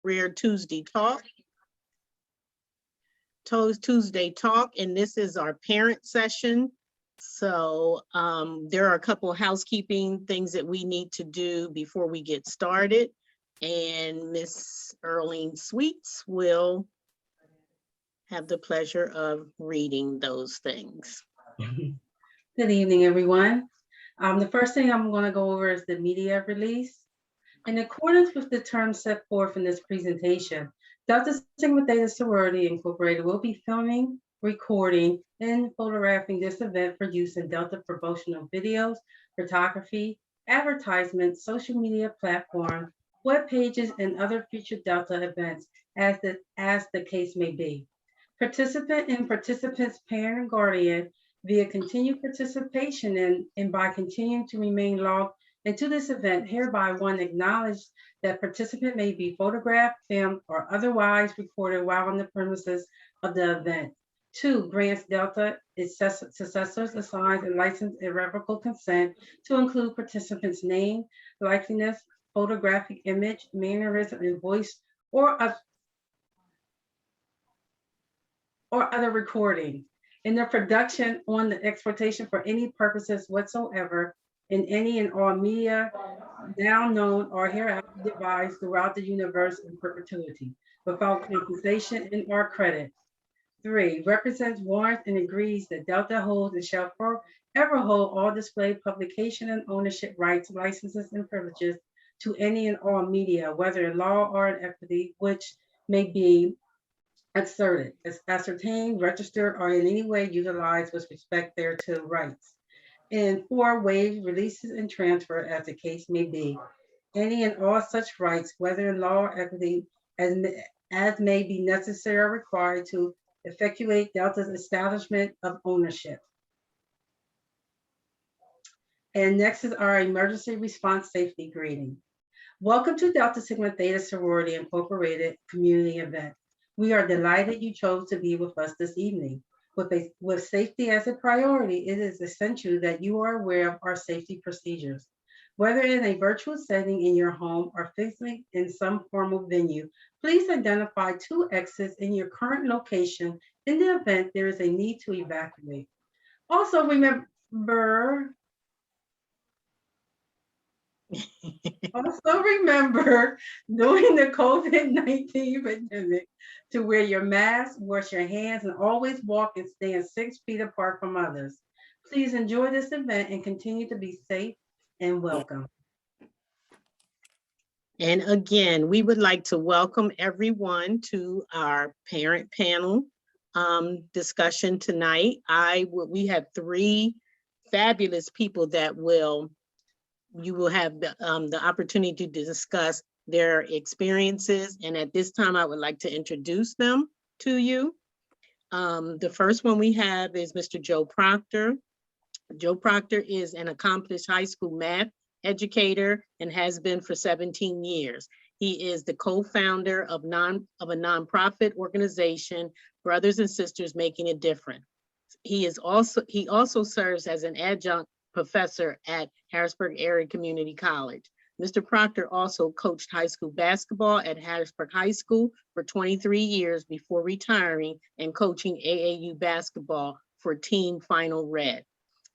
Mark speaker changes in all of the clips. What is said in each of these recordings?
Speaker 1: Career Tuesday Talk. Tuesday Talk, and this is our parent session. So there are a couple of housekeeping things that we need to do before we get started. And Miss Earlene Sweets will have the pleasure of reading those things.
Speaker 2: Good evening, everyone. The first thing I'm going to go over is the media release. In accordance with the terms set forth in this presentation, Delta Sigma Theta Sorority Incorporated will be filming, recording, and photographing this event for use in Delta promotional videos, photography, advertisements, social media platforms, web pages, and other future Delta events as the case may be. Participant and participant's parent and guardian via continued participation and by continuing to remain logged into this event, hereby one acknowledge that participant may be photographed, filmed, or otherwise recorded while on the premises of the event. 2, grants Delta its successors assigns and licensed irrevocable consent to include participants' name, likeness, photographic image, mannerism, and voice, or other recording in their production on the exploitation for any purposes whatsoever in any and all media now known or hereafter devised throughout the universe in perpetuity, without compensation and or credit. 3, represents, warrants, and agrees that Delta holds and shall forever hold all display, publication, and ownership rights, licenses, and privileges to any and all media, whether in law or in equity, which may be asserted, ascertained, registered, or in any way utilized with respect thereto rights. And 4, waive, releases, and transfer as the case may be. Any and all such rights, whether in law or equity, as may be necessary or required to effectuate Delta's establishment of ownership. And next is our emergency response safety greeting. Welcome to Delta Sigma Theta Sorority Incorporated community event. We are delighted you chose to be with us this evening. With safety as a priority, it is essential that you are aware of our safety procedures. Whether in a virtual setting in your home or physically in some formal venue, please identify 2 exits in your current location in the event there is a need to evacuate. Also remember during the COVID-19 pandemic to wear your mask, wash your hands, and always walk and stand 6 feet apart from others. Please enjoy this event and continue to be safe and welcome.
Speaker 1: And again, we would like to welcome everyone to our parent panel discussion tonight. We have 3 fabulous people that you will have the opportunity to discuss their experiences. And at this time, I would like to introduce them to you. The first one we have is Mr. Joe Proctor. Joe Proctor is an accomplished high school math educator and has been for 17 years. He is the co-founder of a nonprofit organization, Brothers and Sisters Making a Difference. He also serves as an adjunct professor at Harrisburg Area Community College. Mr. Proctor also coached high school basketball at Harrisburg High School for 23 years before retiring and coaching AAU basketball for Team Final Red.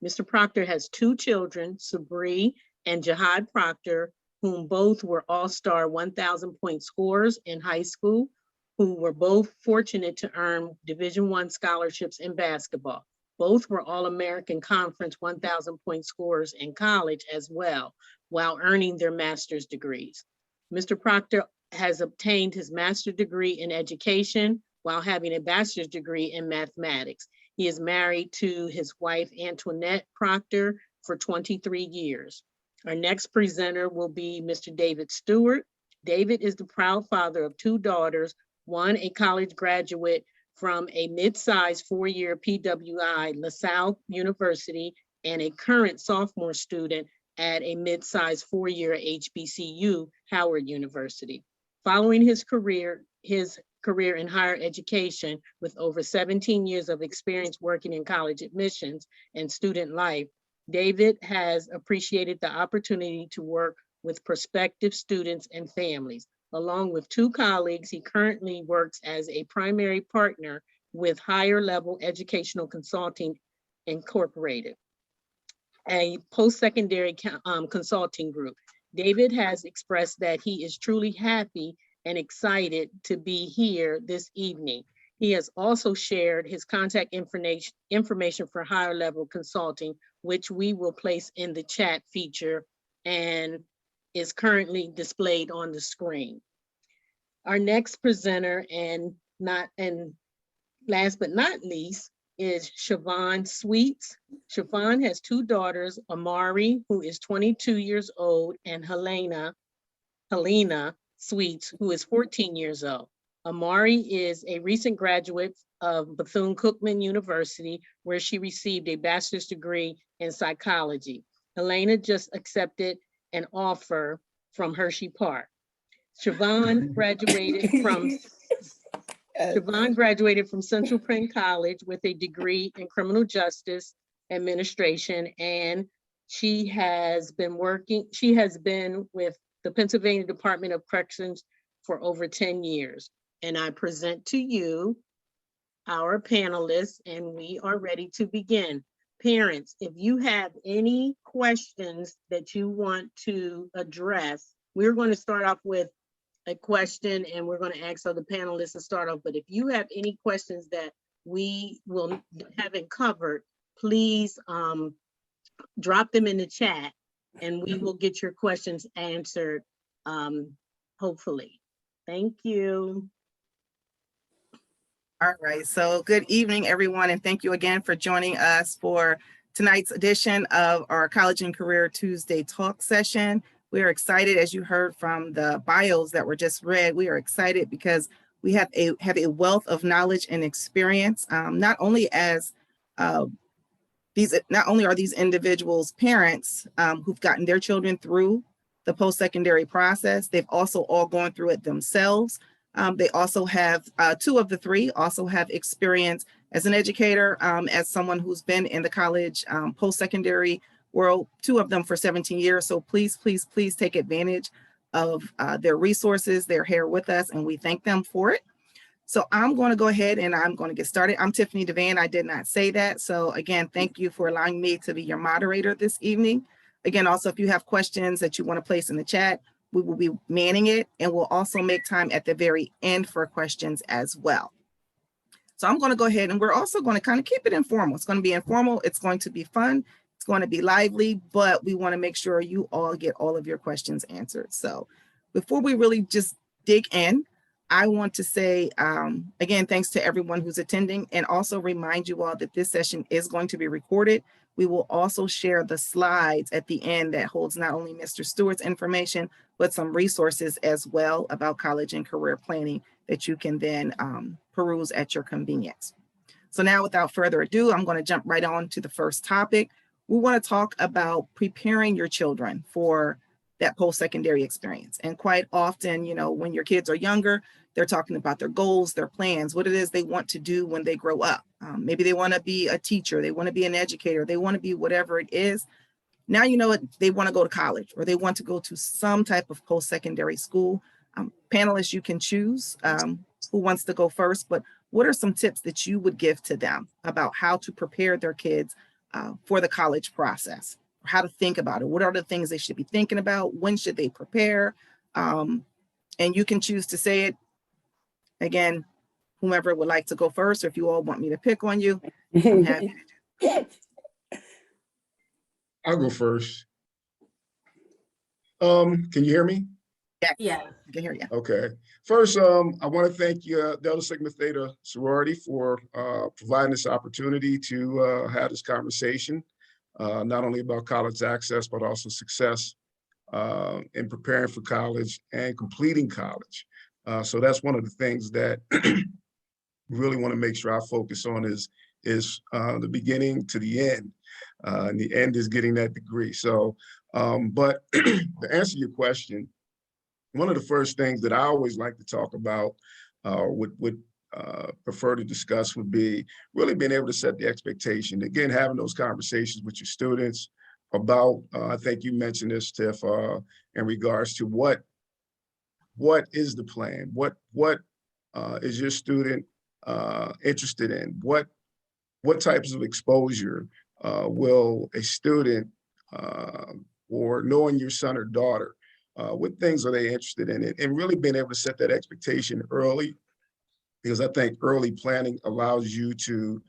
Speaker 1: Mr. Proctor has 2 children, Sabri and Jihad Proctor, whom both were all-star 1,000 point scorers in high school, who were both fortunate to earn Division I scholarships in basketball. Both were All-American Conference 1,000 point scorers in college as well, while earning their master's degrees. Mr. Proctor has obtained his master's degree in education while having a bachelor's degree in mathematics. He is married to his wife, Antoinette Proctor, for 23 years. Our next presenter will be Mr. David Stewart. David is the proud father of 2 daughters, one a college graduate from a mid-sized 4-year PWI LaSalle University and a current sophomore student at a mid-sized 4-year HBCU Howard University. Following his career in higher education with over 17 years of experience working in college admissions and student life, David has appreciated the opportunity to work with prospective students and families. Along with 2 colleagues, he currently works as a primary partner with Higher Level Educational Consulting Incorporated, a post-secondary consulting group. David has expressed that he is truly happy and excited to be here this evening. He has also shared his contact information for Higher Level Consulting, which we will place in the chat feature and is currently displayed on the screen. Our next presenter, and last but not least, is Siobhan Sweets. Siobhan has 2 daughters, Amari, who is 22 years old, and Helena Sweets, who is 14 years old. Amari is a recent graduate of Bethune-Cookman University, where she received a bachelor's degree in psychology. Helena just accepted an offer from Hershey Park. Siobhan graduated from Central Penn College with a degree in criminal justice administration, and she has been with the Pennsylvania Department of Corrections for over 10 years. And I present to you our panelists, and we are ready to begin. Parents, if you have any questions that you want to address, we're going to start off with a question, and we're going to ask other panelists to start off. But if you have any questions that we haven't covered, please drop them in the chat, and we will get your questions answered, hopefully. Thank you.
Speaker 3: All right, so good evening, everyone, and thank you again for joining us for tonight's edition of our College and Career Tuesday talk session. We are excited, as you heard from the bios that were just read, we are excited because we have a wealth of knowledge and experience, not only are these individuals parents who've gotten their children through the post-secondary process, they've also all gone through it themselves. They also have, 2 of the 3 also have experience as an educator, as someone who's been in the college post-secondary world, 2 of them for 17 years. So please, please, please take advantage of their resources. They're here with us, and we thank them for it. So I'm going to go ahead and I'm going to get started. I'm Tiffany Devan. I did not say that. So again, thank you for allowing me to be your moderator this evening. Again, also, if you have questions that you want to place in the chat, we will be manning it, and we'll also make time at the very end for questions as well. So I'm going to go ahead, and we're also going to kind of keep it informal. It's going to be informal. It's going to be fun. It's going to be lively, but we want to make sure you all get all of your questions answered. So before we really just dig in, I want to say, again, thanks to everyone who's attending, and also remind you all that this session is going to be recorded. We will also share the slides at the end that holds not only Mr. Stewart's information, but some resources as well about college and career planning that you can then peruse at your convenience. So now, without further ado, I'm going to jump right on to the first topic. We want to talk about preparing your children for that post-secondary experience. And quite often, you know, when your kids are younger, they're talking about their goals, their plans, what it is they want to do when they grow up. Maybe they want to be a teacher, they want to be an educator, they want to be whatever it is. Now, you know, they want to go to college, or they want to go to some type of post-secondary school. Panelists, you can choose who wants to go first, but what are some tips that you would give to them about how to prepare their kids for the college process, how to think about it? What are the things they should be thinking about? When should they prepare? And you can choose to say it. Again, whomever would like to go first, or if you all want me to pick on you, I'm happy to do it.
Speaker 4: I'll go first. Can you hear me?
Speaker 3: Yeah, I can hear you.
Speaker 4: Okay. First, I want to thank Delta Sigma Theta sorority for providing this opportunity to have this conversation, not only about college access, but also success in preparing for college and completing college. So that's one of the things that we really want to make sure I focus on is the beginning to the end. And the end is getting that degree. So, but to answer your question, one of the first things that I always like to talk about, would prefer to discuss, would be really being able to set the expectation. Again, having those conversations with your students about, I think you mentioned this, Tiff, in regards to what what is the plan? What is your student interested in? What types of exposure will a student or knowing your son or daughter, what things are they interested in? And really being able to set that expectation early, because I think early planning allows you to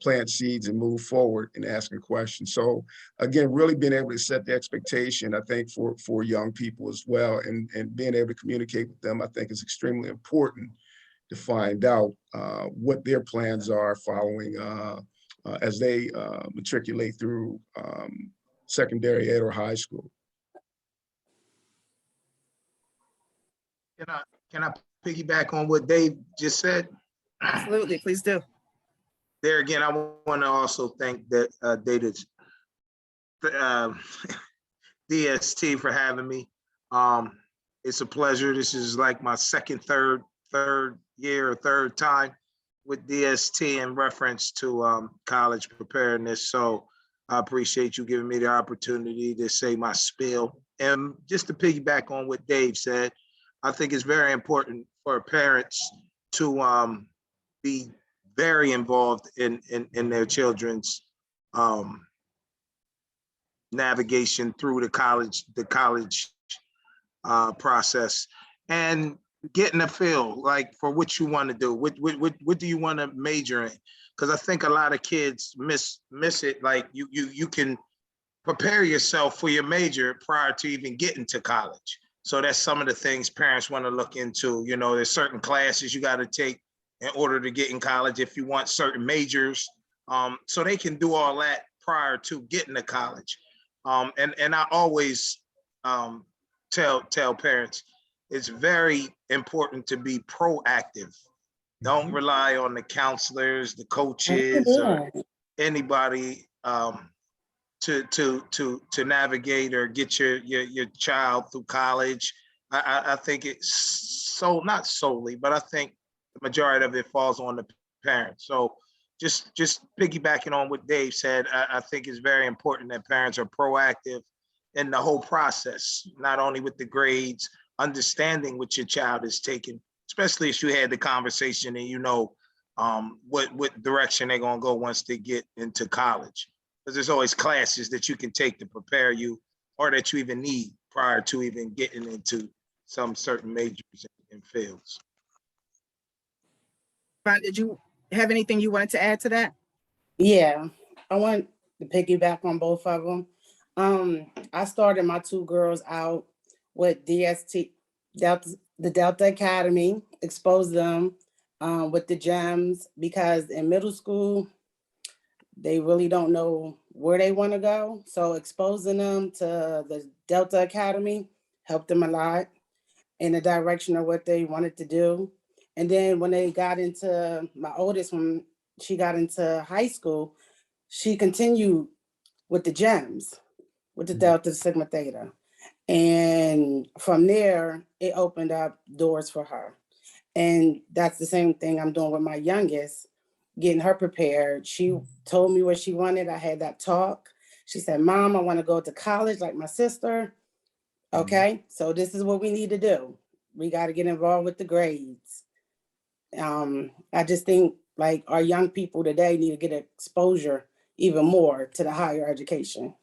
Speaker 4: plant seeds and move forward in asking questions. So again, really being able to set the expectation, I think for young people as well, and being able to communicate with them, I think is extremely important to find out what their plans are following as they matriculate through secondary ed or high school.
Speaker 5: Can I piggyback on what Dave just said?
Speaker 3: Absolutely, please do.
Speaker 5: There again, I want to also thank that Data's DST for having me. It's a pleasure. This is like my third year or third time with DST in reference to college preparedness. So I appreciate you giving me the opportunity to say my spiel. And just to piggyback on what Dave said, I think it's very important for parents to be very involved in their children's navigation through the college process, and getting a feel like for what you want to do. What do you want to major in? Because I think a lot of kids miss it. Like you can prepare yourself for your major prior to even getting to college. So that's some of the things parents want to look into. You know, there's certain classes you got to take in order to get in college if you want certain majors. So they can do all that prior to getting to college. And I always tell parents, it's very important to be proactive. Don't rely on the counselors, the coaches, or anybody to navigate or get your child through college. I think it's not solely, but I think the majority of it falls on the parents. So just piggybacking on what Dave said, I think it's very important that parents are proactive in the whole process, not only with the grades, understanding what your child is taking, especially if you had the conversation and you know what direction they're gonna go once they get into college. Because there's always classes that you can take to prepare you, or that you even need prior to even getting into some certain majors and fields.
Speaker 3: Ron, did you have anything you wanted to add to that?
Speaker 6: Yeah, I want to piggyback on both of them. I started my two girls out with DST, the Delta Academy, exposed them with the GEMS, because in middle school, they really don't know where they want to go. So exposing them to the Delta Academy helped them a lot in the direction of what they wanted to do. And then when they got into, my oldest, when she got into high school, she continued with the GEMS, with the Delta Sigma Theta. And from there, it opened up doors for her. And that's the same thing I'm doing with my youngest, getting her prepared. She told me what she wanted. I had that talk. She said, Mom, I want to go to college like my sister. Okay, so this is what we need to do. We got to get involved with the grades. I just think like our young people today need to get exposure even more to the higher education.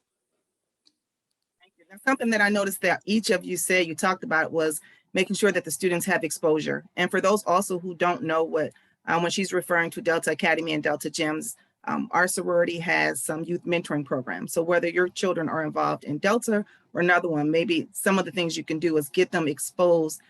Speaker 3: Thank you. That's something that I noticed that each of you said, you talked about, was making sure that the students have exposure. And for those also who don't know what, when she's referring to Delta Academy and Delta GEMS, our sorority has some youth mentoring programs. So whether your children are involved in Delta or another one, maybe some of the things you can do is get them exposed,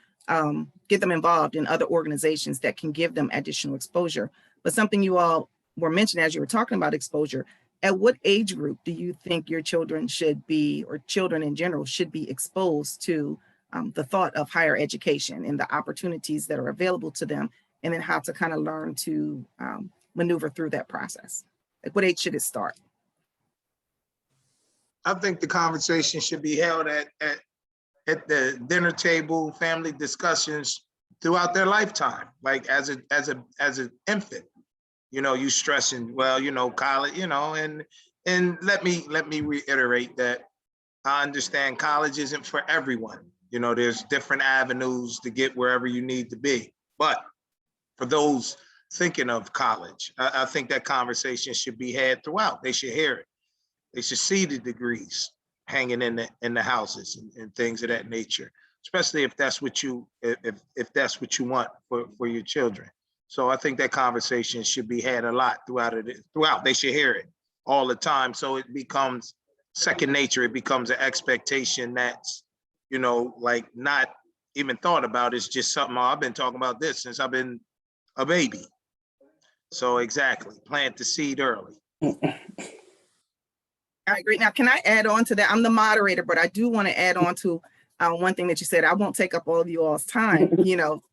Speaker 3: get them involved in other organizations that can give them additional exposure. But something you all were mentioning as you were talking about exposure, at what age group do you think your children should be, or children in general should be exposed to the thought of higher education and the opportunities that are available to them, and then how to kind of learn to maneuver through that process? Like, what age should it start?
Speaker 5: I think the conversation should be held at the dinner table, family discussions throughout their lifetime. Like as an infant, you know, you stressing, well, you know, college, you know, and let me reiterate that I understand college isn't for everyone. You know, there's different avenues to get wherever you need to be. But for those thinking of college, I think that conversation should be had throughout. They should hear it. They should see the degrees hanging in the houses and things of that nature, especially if that's what you if that's what you want for your children. So I think that conversation should be had a lot throughout. They should hear it all the time, so it becomes second nature. It becomes an expectation that's, you know, like not even thought about. It's just something, I've been talking about this since I've been a baby. So exactly, plant the seed early.
Speaker 3: I agree. Now, can I add on to that? I'm the moderator, but I do want to add on to one thing that you said. I won't take up all of you all's time, you know,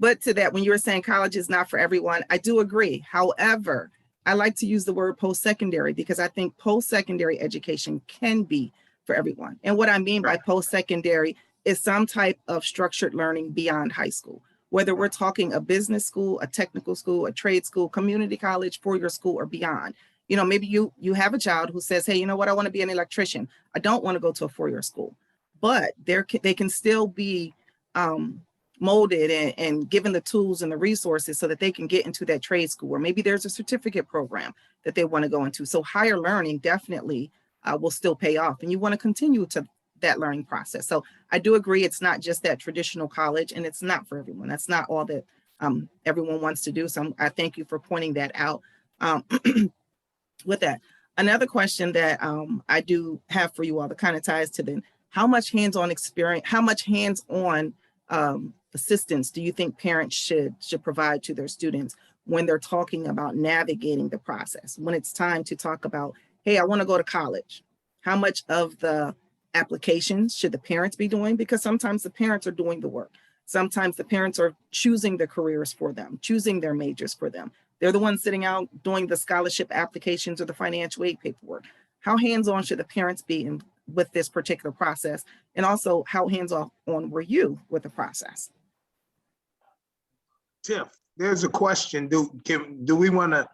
Speaker 3: but to that, when you were saying college is not for everyone, I do agree. However, I like to use the word post-secondary because I think post-secondary education can be for everyone. And what I mean by post-secondary is some type of structured learning beyond high school, whether we're talking a business school, a technical school, a trade school, community college, four-year school, or beyond. You know, maybe you have a child who says, hey, you know what, I want to be an electrician. I don't want to go to a four-year school, but they can still be molded and given the tools and the resources so that they can get into that trade school, or maybe there's a certificate program that they want to go into. So higher learning definitely will still pay off, and you want to continue to that learning process. So I do agree, it's not just that traditional college, and it's not for everyone. That's not all that everyone wants to do. So I thank you for pointing that out. With that, another question that I do have for you all that kind of ties to the how much hands-on experience, how much hands-on assistance do you think parents should provide to their students when they're talking about navigating the process? When it's time to talk about, hey, I want to go to college. How much of the applications should the parents be doing? Because sometimes the parents are doing the work. Sometimes the parents are choosing the careers for them, choosing their majors for them. They're the ones sitting out doing the scholarship applications or the financial aid paperwork. How hands-on should the parents be with this particular process? And also, how hands-on were you with the process?
Speaker 5: Tiff, there's a question. Do we want to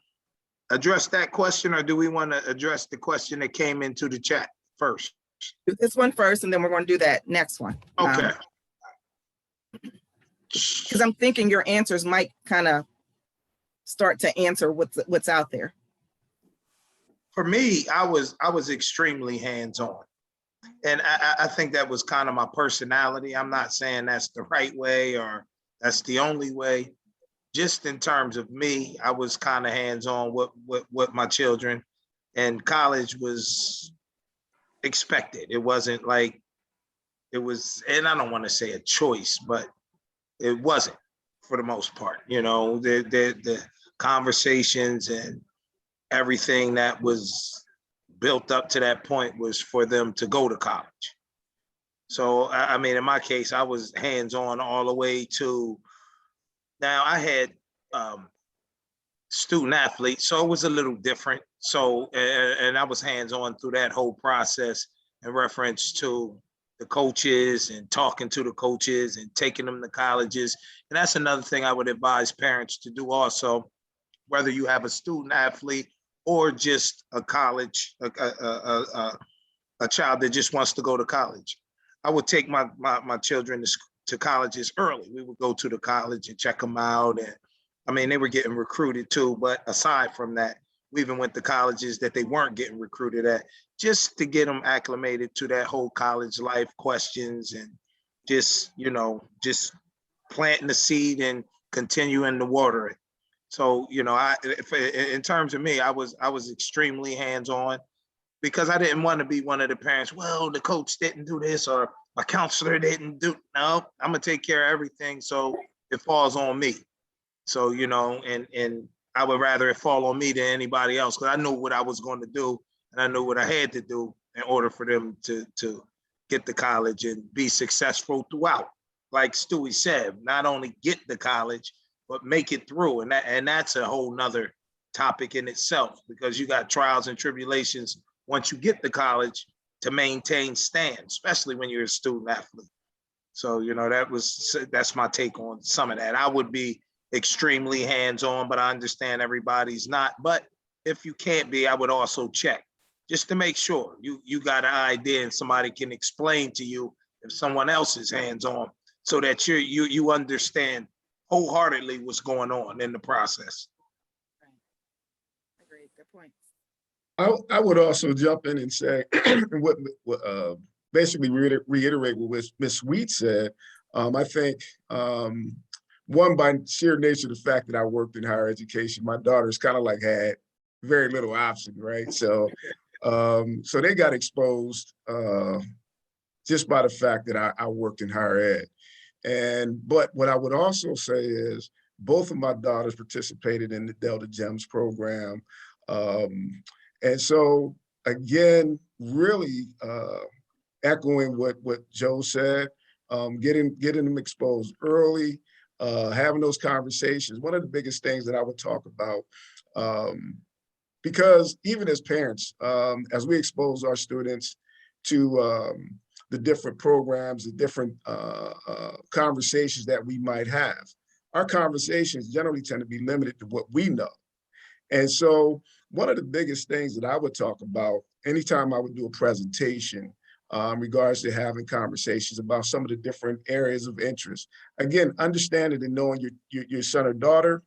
Speaker 5: address that question, or do we want to address the question that came into the chat first?
Speaker 3: Do this one first, and then we're going to do that next one.
Speaker 5: Okay.
Speaker 3: Because I'm thinking your answers might kind of start to answer what's out there.
Speaker 5: For me, I was extremely hands-on. And I think that was kind of my personality. I'm not saying that's the right way or that's the only way. Just in terms of me, I was kind of hands-on with my children, and college was expected. It wasn't like it was, and I don't want to say a choice, but it wasn't for the most part. You know, the conversations and everything that was built up to that point was for them to go to college. So, I mean, in my case, I was hands-on all the way to, now I had student athletes, so it was a little different. So, and I was hands-on through that whole process in reference to the coaches and talking to the coaches and taking them to colleges. And that's another thing I would advise parents to do also, whether you have a student athlete or just a college, a child that just wants to go to college. I would take my children to colleges early. We would go to the college and check them out. And I mean, they were getting recruited too, but aside from that, we even went to colleges that they weren't getting recruited at, just to get them acclimated to that whole college life questions, and just, you know, just planting the seed and continuing to water it. So, you know, in terms of me, I was extremely hands-on, because I didn't want to be one of the parents, well, the coach didn't do this or my counselor didn't do, no, I'm gonna take care of everything, so it falls on me. So, you know, and I would rather it fall on me than anybody else, because I knew what I was going to do, and I knew what I had to do in order for them to get to college and be successful throughout. Like Stewie said, not only get to college, but make it through. And that's a whole nother topic in itself, because you got trials and tribulations once you get to college to maintain stand, especially when you're a student athlete. So, you know, that's my take on some of that. I would be extremely hands-on, but I understand everybody's not. But if you can't be, I would also check just to make sure you got an idea and somebody can explain to you if someone else is hands-on, so that you understand wholeheartedly what's going on in the process.
Speaker 3: Agreed. Good point.
Speaker 4: I would also jump in and say, basically reiterate what Ms. Sweet said. I think, one, by sheer nature of the fact that I worked in higher education, my daughters kind of like had very little option, right? So, so they got exposed just by the fact that I worked in higher ed. But what I would also say is both of my daughters participated in the Delta GEMS program. And so again, really echoing what Joe said, getting them exposed early, having those conversations. One of the biggest things that I would talk about, because even as parents, as we expose our students to the different programs, the different conversations that we might have, our conversations generally tend to be limited to what we know. And so one of the biggest things that I would talk about anytime I would do a presentation in regards to having conversations about some of the different areas of interest. Again, understanding and knowing your son or daughter,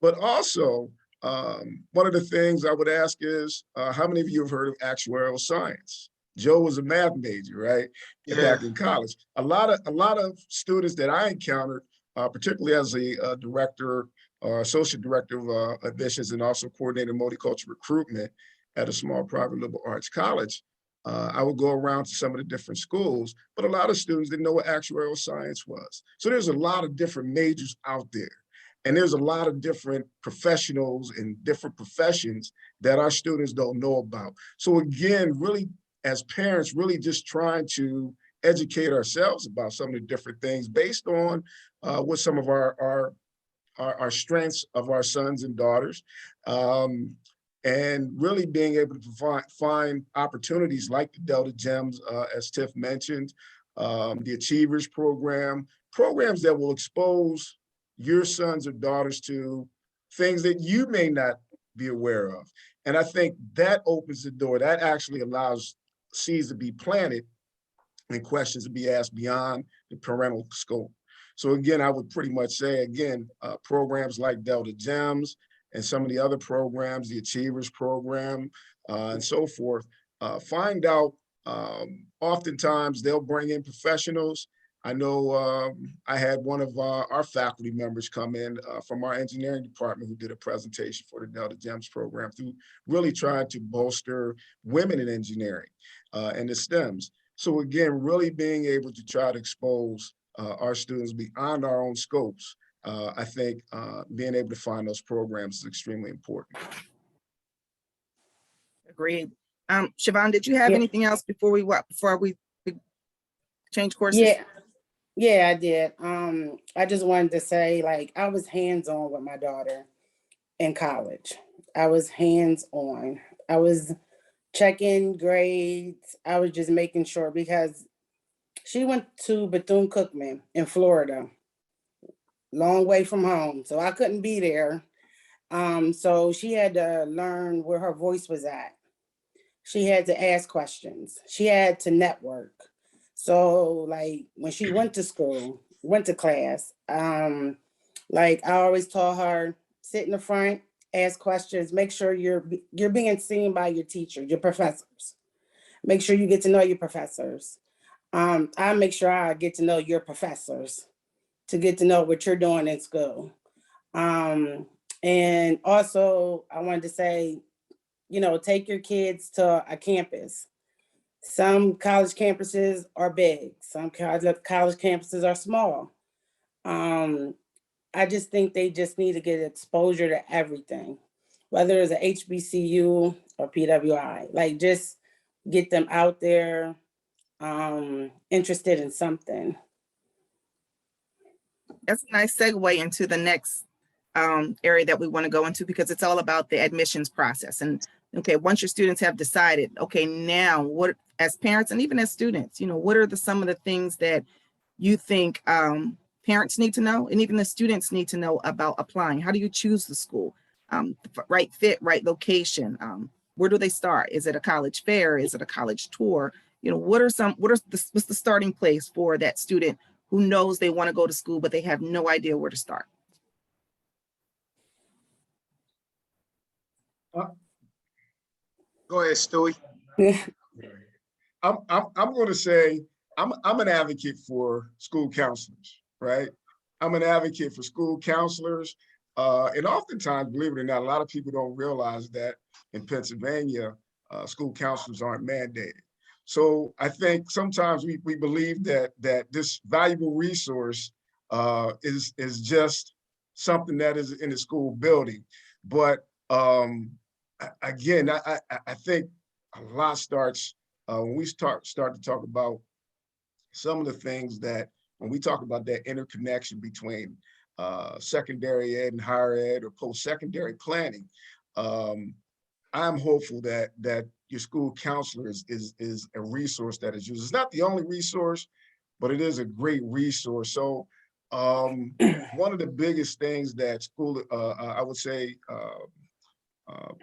Speaker 4: but also one of the things I would ask is, how many of you have heard of actuarial science? Joe was a math major, right?
Speaker 5: Yeah.
Speaker 4: Back in college. A lot of students that I encountered, particularly as a director or associate director of admissions and also coordinator multicultural recruitment at a small private liberal arts college, I would go around to some of the different schools, but a lot of students didn't know what actuarial science was. So there's a lot of different majors out there. And there's a lot of different professionals and different professions that our students don't know about. So again, really, as parents, really just trying to educate ourselves about some of the different things based on what some of our strengths of our sons and daughters, and really being able to find opportunities like the Delta GEMS, as Tiff mentioned, the Achievers program, programs that will expose your sons or daughters to things that you may not be aware of. And I think that opens the door. That actually allows seeds to be planted and questions to be asked beyond the parental scope. So again, I would pretty much say, again, programs like Delta GEMS and some of the other programs, the Achievers program, and so forth, find out, oftentimes they'll bring in professionals. I know I had one of our faculty members come in from our engineering department who did a presentation for the Delta GEMS program through really trying to bolster women in engineering and the STEMs. So again, really being able to try to expose our students beyond our own scopes, I think being able to find those programs is extremely important.
Speaker 3: Agreed. Siobhan, did you have anything else before we change courses?
Speaker 6: Yeah, I did. I just wanted to say, like, I was hands-on with my daughter in college. I was hands-on. I was checking grades. I was just making sure, because she went to Bethune-Cookman in Florida, long way from home. So I couldn't be there. So she had to learn where her voice was at. She had to ask questions. She had to network. So like when she went to school, went to class, like I always told her, sit in the front, ask questions, make sure you're being seen by your teacher, your professors. Make sure you get to know your professors. I make sure I get to know your professors to get to know what you're doing in school. And also I wanted to say, take your kids to a campus. Some college campuses are big. Some college campuses are small. I just think they just need to get exposure to everything, whether it's a HBCU or PWI. Like, just get them out there, interested in something.
Speaker 3: That's a nice segue into the next area that we want to go into, because it's all about the admissions process. And okay, once your students have decided, okay, now what, as parents and even as students, what are some of the things that you think parents need to know, and even the students need to know about applying? How do you choose the school? Right fit, right location. Where do they start? Is it a college fair? Is it a college tour? what's the starting place for that student who knows they want to go to school, but they have no idea where to start?
Speaker 5: Go ahead, Stewie.
Speaker 4: I'm going to say I'm an advocate for school counselors, right? I'm an advocate for school counselors. And oftentimes, believe it or not, a lot of people don't realize that in Pennsylvania, school counselors aren't mandated. So I think sometimes we believe that this valuable resource is just something that is in the school building. But again, I think a lot starts when we start to talk about some of the things that, when we talk about that interconnection between secondary ed and higher ed or post-secondary planning, I'm hopeful that your school counselor is a resource that is used. It's not the only resource, but it is a great resource. So one of the biggest things that school, I would say,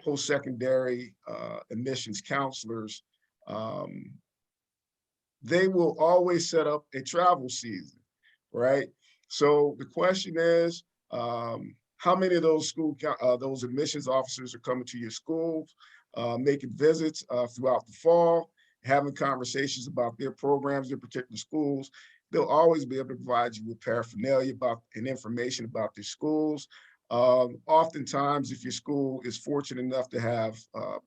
Speaker 4: post-secondary admissions counselors, they will always set up a travel season, right? So the question is, how many of those those admissions officers are coming to your schools, making visits throughout the fall, having conversations about their programs, their particular schools? They'll always be able to provide you with paraphernalia and information about their schools. Oftentimes, if your school is fortunate enough to have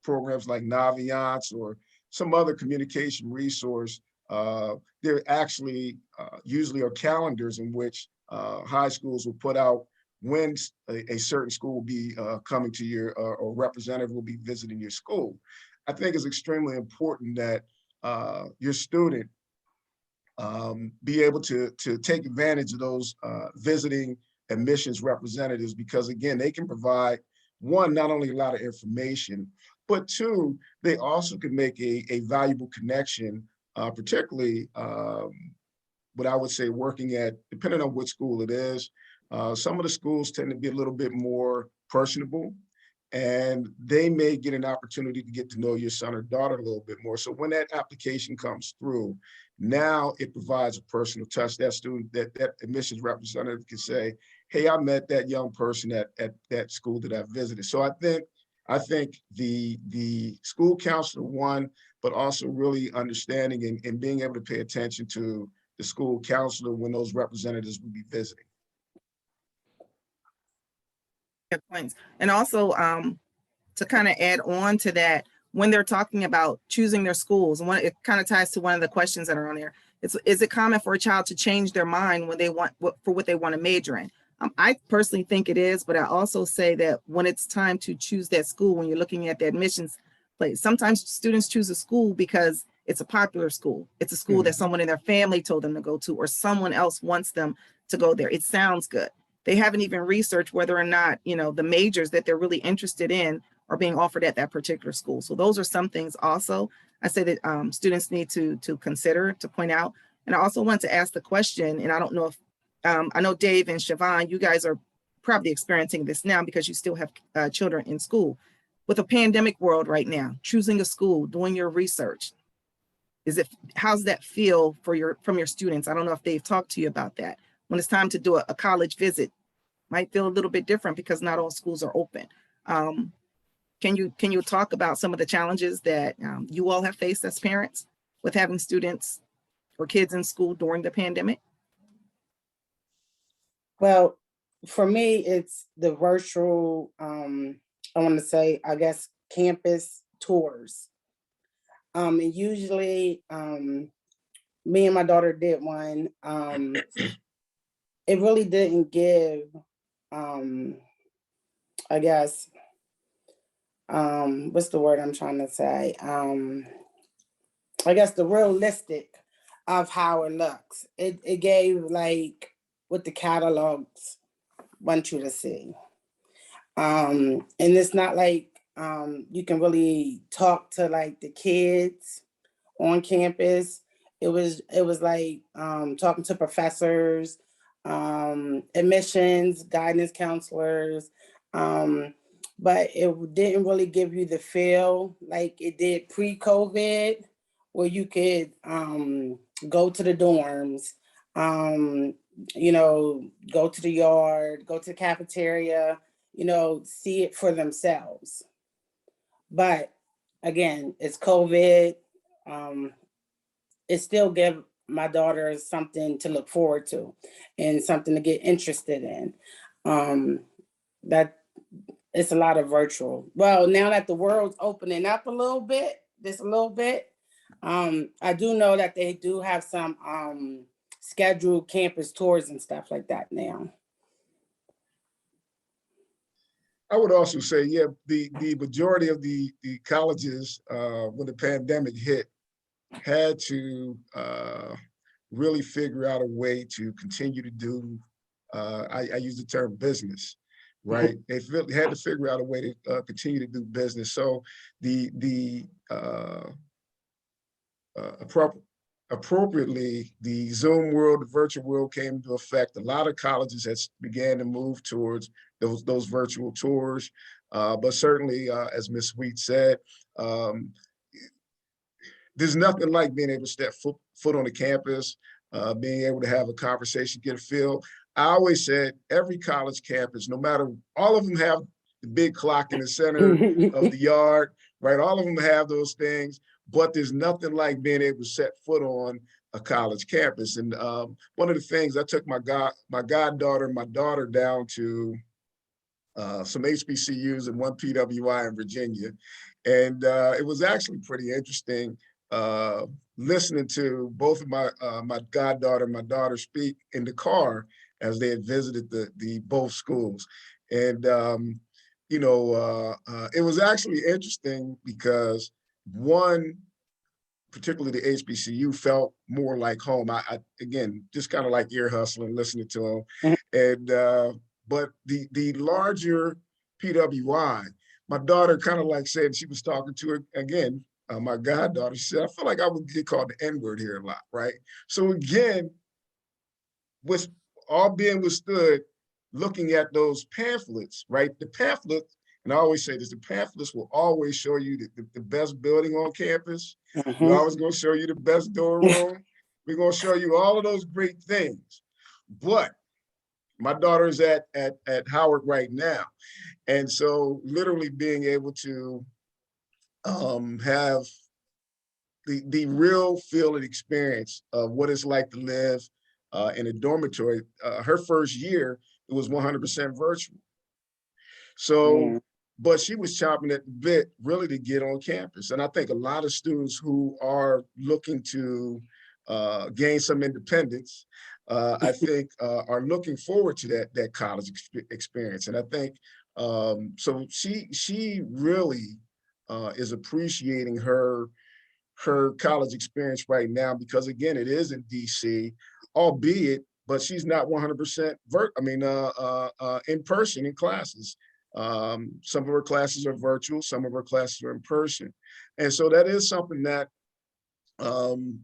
Speaker 4: programs like Naviance or some other communication resource, there actually usually are calendars in which high schools will put out when a certain school will be coming to your, or representative will be visiting your school. I think it's extremely important that your student be able to take advantage of those visiting admissions representatives, because again, they can provide, one, not only a lot of information, but two, they also can make a valuable connection, particularly what I would say working at, depending on what school it is, some of the schools tend to be a little bit more personable, and they may get an opportunity to get to know your son or daughter a little bit more. So when that application comes through, now it provides a personal touch. That student, that admissions representative can say, hey, I met that young person at that school that I visited. So I think the school counselor, one, but also really understanding and being able to pay attention to the school counselor when those representatives will be visiting.
Speaker 3: Good points. And also to kind of add on to that, when they're talking about choosing their schools, and it kind of ties to one of the questions that are on there. Is it common for a child to change their mind when they want for what they want to major in? I personally think it is, but I also say that when it's time to choose that school, when you're looking at the admissions place, sometimes students choose a school because it's a popular school. It's a school that someone in their family told them to go to, or someone else wants them to go there. It sounds good. They haven't even researched whether or not, the majors that they're really interested in are being offered at that particular school. So those are some things also I say that students need to consider, to point out. And I also want to ask the question, and I don't know if, I know Dave and Siobhan, you guys are probably experiencing this now because you still have children in school. With a pandemic world right now, choosing a school, doing your research, how's that feel from your students? I don't know if they've talked to you about that. When it's time to do a college visit, might feel a little bit different because not all schools are open. Can you talk about some of the challenges that you all have faced as parents with having students or kids in school during the pandemic?
Speaker 6: Well, for me, it's the virtual, I want to say, I guess, campus tours. And usually, me and my daughter did one. It really didn't give, I guess, what's the word I'm trying to say? I guess the realistic of how it looks. It gave like what the catalogs want you to see. And it's not like you can really talk to like the kids on campus. It was like talking to professors, admissions, guidance counselors, but it didn't really give you the feel like it did pre-COVID, where you could go to the dorms, you know, go to the yard, go to the cafeteria, you know, see it for themselves. But again, it's COVID. It still give my daughter something to look forward to and something to get interested in. That it's a lot of virtual. Well, now that the world's opening up a little bit, just a little bit, I do know that they do have some scheduled campus tours and stuff like that now.
Speaker 4: I would also say, yeah, the majority of the colleges, when the pandemic hit, had to really figure out a way to continue to do, I use the term business, right? They had to figure out a way to continue to do business. So appropriately, the Zoom world, the virtual world came into effect. A lot of colleges began to move towards those virtual tours. But certainly, as Ms. Sweet said, there's nothing like being able to step foot on the campus, being able to have a conversation, get a feel. I always said every college campus, no matter, all of them have the big clock in the center of the yard, right? All of them have those things, but there's nothing like being able to set foot on a college campus. And one of the things, I took my goddaughter and my daughter down to some HBCUs and one PWI in Virginia. And it was actually pretty interesting listening to both of my goddaughter and my daughter speak in the car as they had visited the both schools. And, you know, it was actually interesting because one, particularly the HBCU, felt more like home. I again, just kind of like ear hustling, listening to them. And, but the larger PWI, my daughter kind of like said, she was talking to her again, my goddaughter, she said, I feel like I would get called the N-word here a lot, right? So again, with all being withstood, looking at those pamphlets, right? The pamphlets, and I always say this, the pamphlets will always show you the best building on campus. We're always gonna show you the best dorm room. We're gonna show you all of those great things. But my daughter is at Howard right now. And so literally being able to have the real feel and experience of what it's like to live in a dormitory. Her first year, it was 100% virtual. So, but she was chopping at the bit really to get on campus. And I think a lot of students who are looking to gain some independence, I think are looking forward to that college experience. And I think, so she really is appreciating her college experience right now, because again, it is in DC, albeit, but she's not 100% in person in classes. Some of her classes are virtual, some of her classes are in person. And so that is something that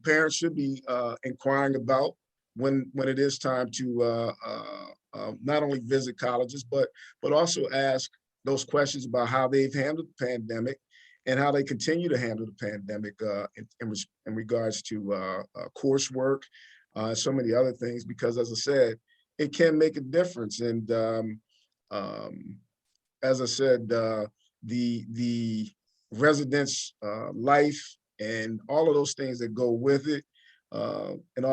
Speaker 4: parents should be inquiring about when it is time to not only visit colleges, but also ask those questions about how they've handled the pandemic and how they continue to handle the pandemic in regards to coursework, so many other things, because as I said, it can make a difference. And as I said, the residence life and all of those things that go with it, in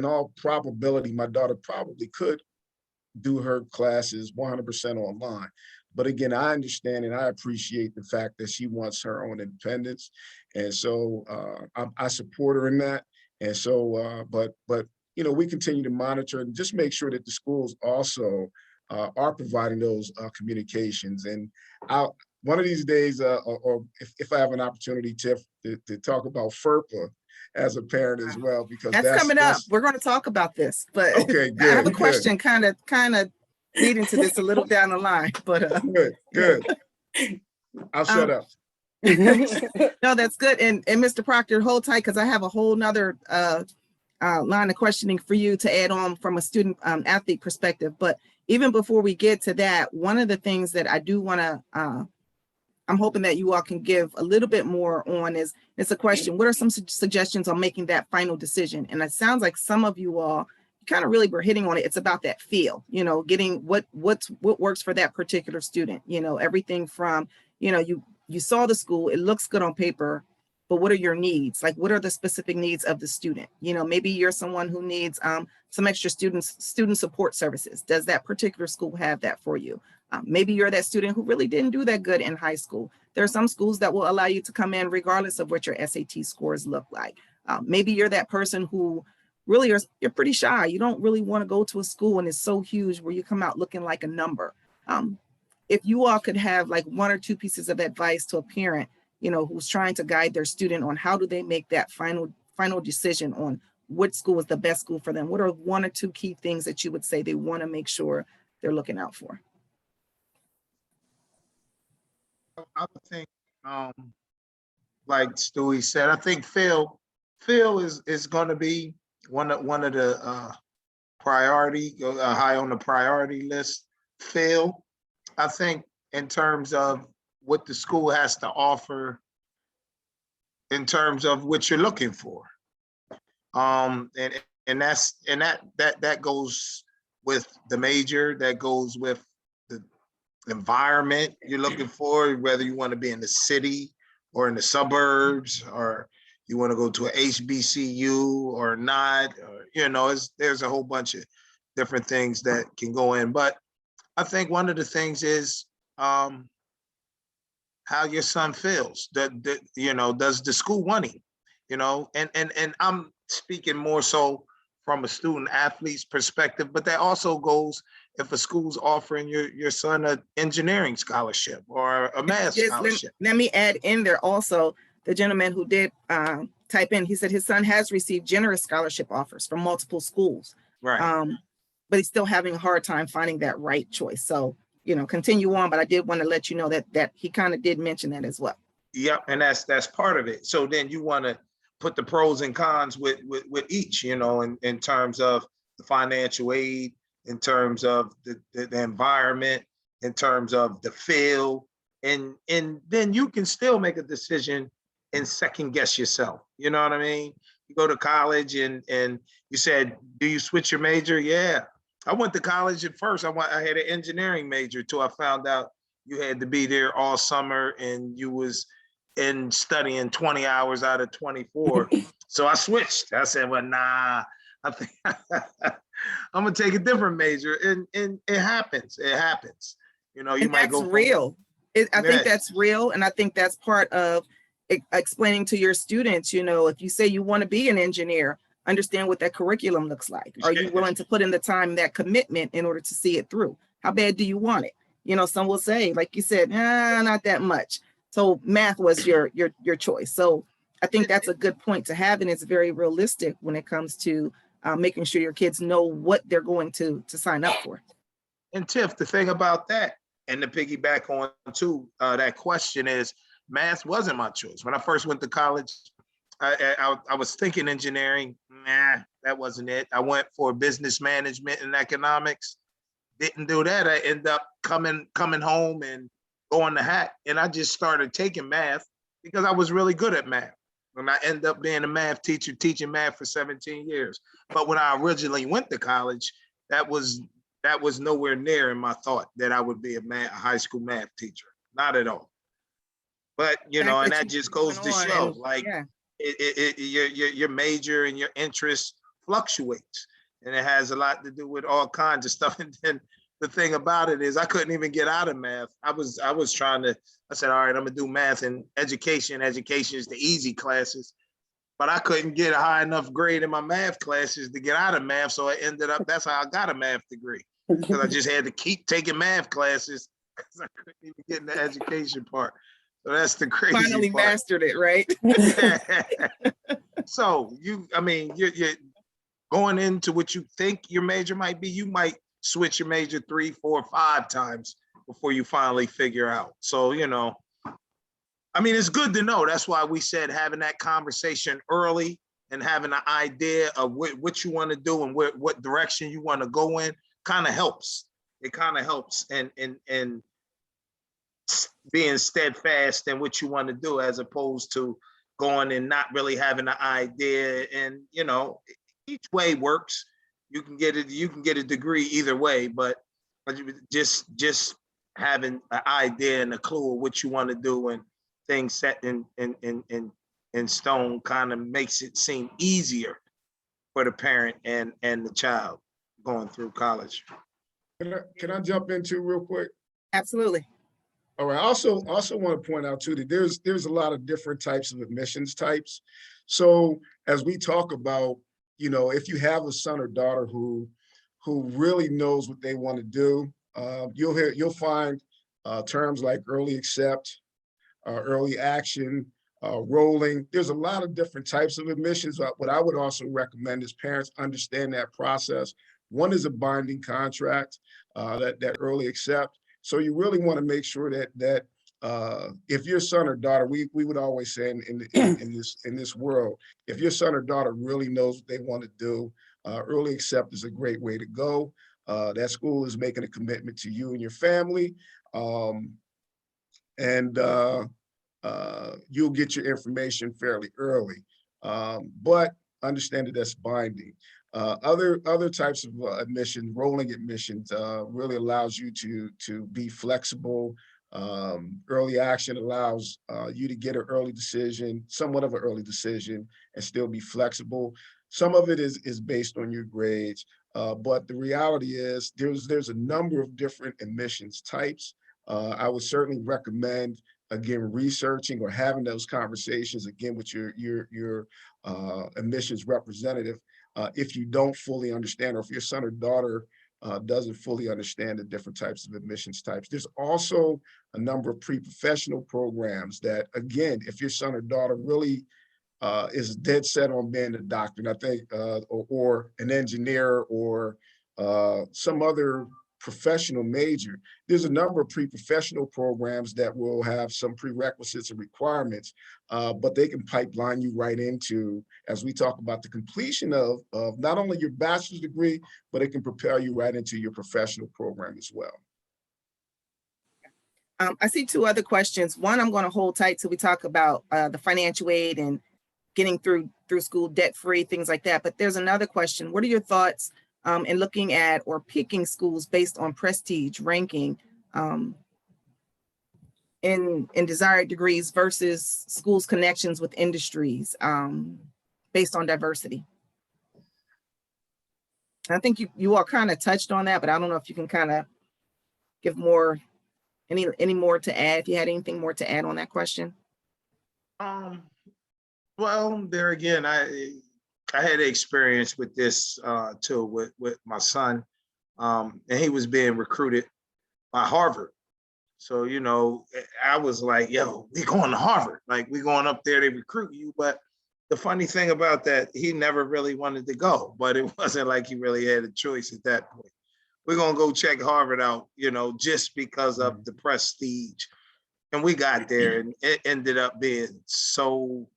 Speaker 4: all probability, my daughter probably could do her classes 100% online. But again, I understand and I appreciate the fact that she wants her own independence. And so I support her in that. And so, but you know, we continue to monitor and just make sure that the schools also are providing those communications. And one of these days, or if I have an opportunity to talk about FERPA as a parent as well, because
Speaker 3: that's coming up. We're going to talk about this, but
Speaker 4: okay, good,
Speaker 3: I have a question kind of leading to this a little down the line, but
Speaker 4: good. I'll shut up.
Speaker 3: No, that's good. And Mr. Proctor, hold tight, because I have a whole nother line of questioning for you to add on from a student athlete perspective. But even before we get to that, one of the things that I do want to I'm hoping that you all can give a little bit more on is, it's a question, what are some suggestions on making that final decision? And it sounds like some of you all kind of really were hitting on it. It's about that feel, you know, getting what works for that particular student, you know, everything from, you know, you saw the school, it looks good on paper, but what are your needs? Like, what are the specific needs of the student? You know, maybe you're someone who needs some extra student support services. Does that particular school have that for you? Maybe you're that student who really didn't do that good in high school. There are some schools that will allow you to come in regardless of what your SAT scores look like. Maybe you're that person who really you're pretty shy. You don't really want to go to a school and it's so huge where you come out looking like a number. If you all could have like 1 or 2 pieces of advice to a parent, you know, who's trying to guide their student on how do they make that final decision on what school is the best school for them, what are 1 or 2 key things that you would say they want to make sure they're looking out for?
Speaker 5: I would think, like Stewie said, I think Phil is going to be one of the priority, high on the priority list. Phil, I think in terms of what the school has to offer, in terms of what you're looking for, and that goes with the major, that goes with the environment you're looking for, whether you want to be in the city or in the suburbs, or you want to go to a HBCU or not, or, you know, there's a whole bunch of different things that can go in. But I think one of the things is how your son feels. You know, does the school want him? You know, and I'm speaking more so from a student athlete's perspective, but that also goes if a school's offering your son an engineering scholarship or a math scholarship.
Speaker 3: Let me add in there also, the gentleman who did type in, he said his son has received generous scholarship offers from multiple schools.
Speaker 5: Right.
Speaker 3: But he's still having a hard time finding that right choice. So, you know, continue on, but I did want to let you know that he kind of did mention that as well.
Speaker 5: Yep, and that's part of it. So then you want to put the pros and cons with each, you know, in terms of the financial aid, in terms of the environment, in terms of the feel, and then you can still make a decision and second guess yourself. You know what I mean? You go to college and you said, do you switch your major? Yeah. I went to college at first. I had an engineering major till I found out you had to be there all summer and you was in studying 20 hours out of 24. So I switched. I said, well, nah, I think I'm gonna take a different major. And it happens. It happens. You know, you
Speaker 3: and
Speaker 5: might go.
Speaker 3: That's real. I think that's real. And I think that's part of explaining to your students, you know, if you say you want to be an engineer, understand what that curriculum looks like. Are you willing to put in the time, that commitment in order to see it through? How bad do you want it? You know, some will say, like you said, not that much. So math was your choice. So I think that's a good point to have. And it's very realistic when it comes to making sure your kids know what they're going to sign up for.
Speaker 5: And Tiff, the thing about that, and to piggyback on to that question is, math wasn't my choice. When I first went to college, I was thinking engineering. Nah, that wasn't it. I went for business management and economics. Didn't do that. I ended up coming home and going to Hack, and I just started taking math because I was really good at math. And I ended up being a math teacher, teaching math for 17 years. But when I originally went to college, that was nowhere near in my thought that I would be a high school math teacher. Not at all. But you know, and that just goes to show, like, your major and your interest fluctuates, and it has a lot to do with all kinds of stuff. And then the thing about it is, I couldn't even get out of math. I was trying to. I said, all right, I'm gonna do math and education. Education is the easy classes, but I couldn't get a high enough grade in my math classes to get out of math. So I ended up. That's how I got a math degree, because I just had to keep taking math classes because I couldn't even get in the education part. So that's the crazy
Speaker 3: Finally
Speaker 5: part.
Speaker 3: mastered it, right?
Speaker 5: So you're going into what you think your major might be. You might switch your major 3, 4, 5 times before you finally figure out. So, you know, I mean, it's good to know. That's why we said having that conversation early and having an idea of what you want to do and what direction you want to go in kind of helps. It kind of helps. And being steadfast in what you want to do, as opposed to going and not really having an idea. And you know, each way works. You can get it. You can get a degree either way, but just having an idea and a clue of what you want to do and things set in stone kind of makes it seem easier for the parent and the child going through college.
Speaker 4: Can I jump in too real quick?
Speaker 3: Absolutely.
Speaker 4: All right. Also want to point out too that there's a lot of different types of admissions types. So as we talk about, you know, if you have a son or daughter who really knows what they want to do, you'll find terms like early accept, early action, rolling. There's a lot of different types of admissions. What I would also recommend is parents understand that process. One is a binding contract, that early accept. So you really want to make sure that if your son or daughter, we would always say in this world, if your son or daughter really knows what they want to do, early accept is a great way to go. That school is making a commitment to you and your family, and you'll get your information fairly early. But understand that that's binding. Other types of admission, rolling admissions, really allows you to be flexible. Early action allows you to get an early decision, somewhat of an early decision, and still be flexible. Some of it is based on your grades, but the reality is there's a number of different admissions types. I would certainly recommend, again, researching or having those conversations again with your admissions representative. If you don't fully understand, or if your son or daughter doesn't fully understand the different types of admissions types. There's also a number of pre-professional programs that, again, if your son or daughter really is dead set on being a doctor, and I think, or an engineer, or some other professional major, there's a number of pre-professional programs that will have some prerequisites and requirements, but they can pipeline you right into, as we talk about, the completion of not only your bachelor's degree, but it can propel you right into your professional program as well.
Speaker 3: I see two other questions. One, I'm going to hold tight till we talk about the financial aid and getting through school debt-free, things like that. But there's another question. What are your thoughts in looking at or picking schools based on prestige ranking in desired degrees versus schools' connections with industries based on diversity? I think you all kind of touched on that, but I don't know if you can kind of give more, any more to add, if you had anything more to add on that question.
Speaker 5: Well, there again, I had experience with this too with my son, and he was being recruited by Harvard. So, you know, I was like, yo, we going to Harvard, like we going up there, they recruit you. But the funny thing about that, he never really wanted to go, but it wasn't like he really had a choice at that point. We're going to go check Harvard out, you know, just because of the prestige. And we got there, and it ended up being so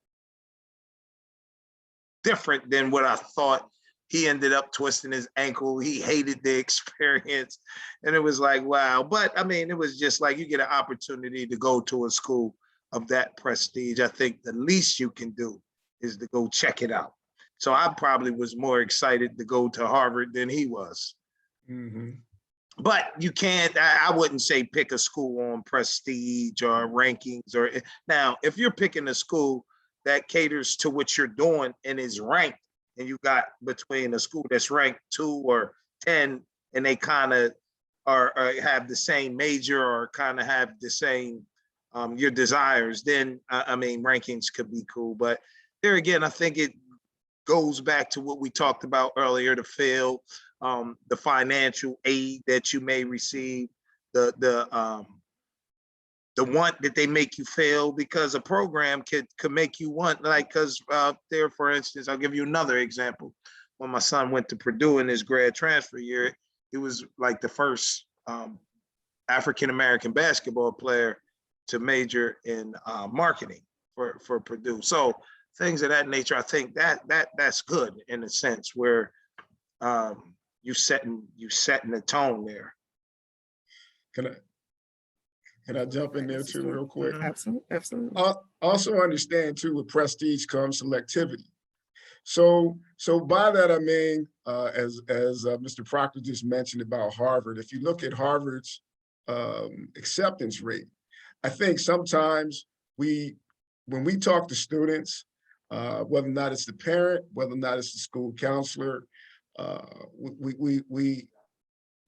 Speaker 5: different than what I thought. He ended up twisting his ankle. He hated the experience. And it was like, wow. But I mean, it was just like, you get an opportunity to go to a school of that prestige. I think the least you can do is to go check it out. So I probably was more excited to go to Harvard than he was.
Speaker 4: Mm-hmm.
Speaker 5: But you can't, I wouldn't say pick a school on prestige or rankings. Or now, if you're picking a school that caters to what you're doing and is ranked, and you got between a school that's ranked 2 or 10, and they kind of are have the same major or kind of have the same your desires, then I mean, rankings could be cool. But there again, I think it goes back to what we talked about earlier, the field, the financial aid that you may receive, the want that they make you feel, because a program could make you want, like, because there, for instance, I'll give you another example. When my son went to Purdue in his grad transfer year, he was like the first African-American basketball player to major in marketing for Purdue. So things of that nature, I think that's good in a sense, where you setting the tone there.
Speaker 4: Can I jump in there too real quick?
Speaker 3: Absolutely, absolutely.
Speaker 4: Also understand too, with prestige comes selectivity. So by that, I mean, as Mr. Proctor just mentioned about Harvard, if you look at Harvard's acceptance rate, I think sometimes when we talk to students, whether or not it's the parent, whether or not it's the school counselor, we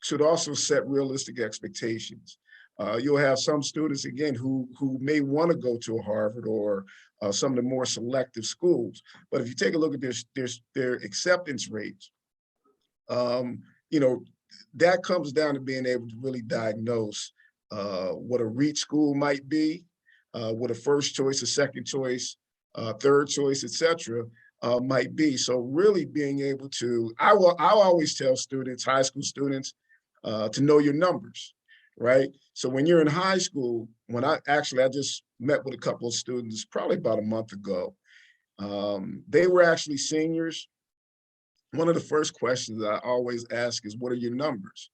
Speaker 4: should also set realistic expectations. You'll have some students, again, who may want to go to a Harvard or some of the more selective schools. But if you take a look at their acceptance rates, you know, that comes down to being able to really diagnose what a reach school might be, what a first choice, a second choice, third choice, et cetera, might be. So really being able to, I'll always tell students, high school students, to know your numbers, right? So when you're in high school, when I just met with a couple of students probably about a month ago, they were actually seniors. One of the first questions I always ask is, what are your numbers?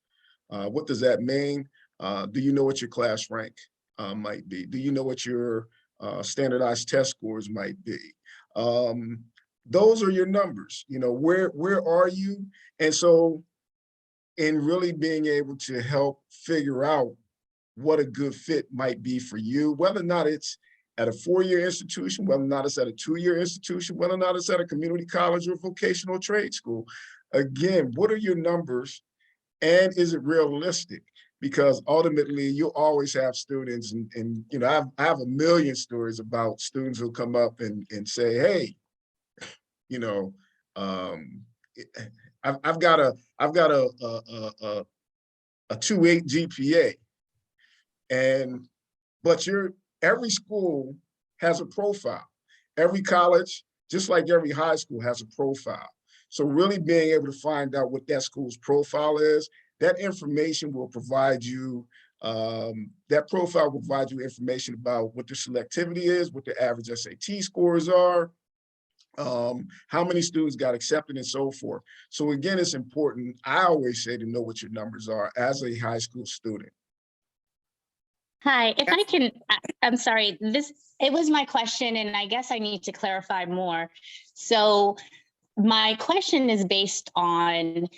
Speaker 4: What does that mean? Do you know what your class rank might be? Do you know what your standardized test scores might be? Those are your numbers. You know, where are you? And so in really being able to help figure out what a good fit might be for you, whether or not it's at a 4-year institution, whether or not it's at a 2-year institution, whether or not it's at a community college or vocational trade school. Again, what are your numbers and is it realistic? Because ultimately you'll always have students and you know, I have a million stories about students who come up and say, hey, you know, I've got a 2.8 GPA, but every school has a profile. Every college, just like every high school, has a profile. So really being able to find out what that school's profile is, that information will provide you, that profile will provide you information about what their selectivity is, what their average SAT scores are, how many students got accepted and so forth. So again, it's important, I always say, to know what your numbers are as a high school student.
Speaker 7: Hi, if I can, I'm sorry, it was my question and I guess I need to clarify more. So my question is based on,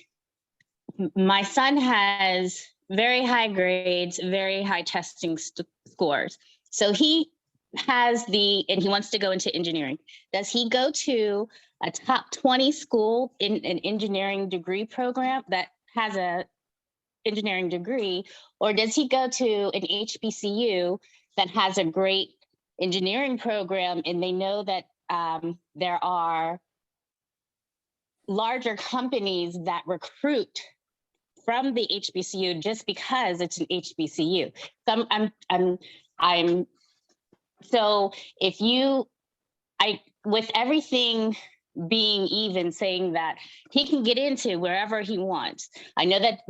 Speaker 7: my son has very high grades, very high testing scores. So he has and he wants to go into engineering. Does he go to a top 20 school in an engineering degree program that has a engineering degree, or does he go to an HBCU that has a great engineering program and they know that there are larger companies that recruit from the HBCU just because it's an HBCU? So with everything being even, saying that he can get into wherever he wants. I know that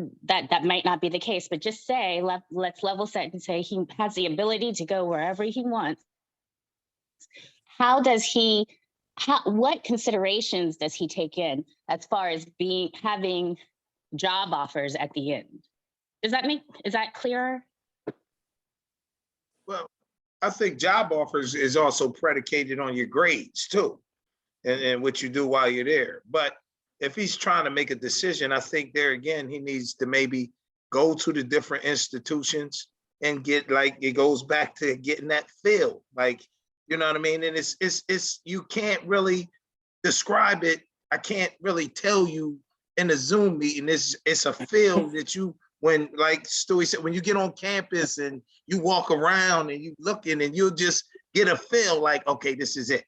Speaker 7: might not be the case, but just say, let's level set and say he has the ability to go wherever he wants. What considerations does he take in as far as having job offers at the end? Is that clearer?
Speaker 5: Well, I think job offers is also predicated on your grades too, and what you do while you're there. But if he's trying to make a decision, I think there again, he needs to maybe go to the different institutions and get, like, it goes back to getting that feel, like, you know what I mean? And it's you can't really describe it. I can't really tell you in a Zoom meeting. It's a feel that you, when, like Stewie said, when you get on campus and you walk around and you looking and you'll just get a feel like, okay, this is it,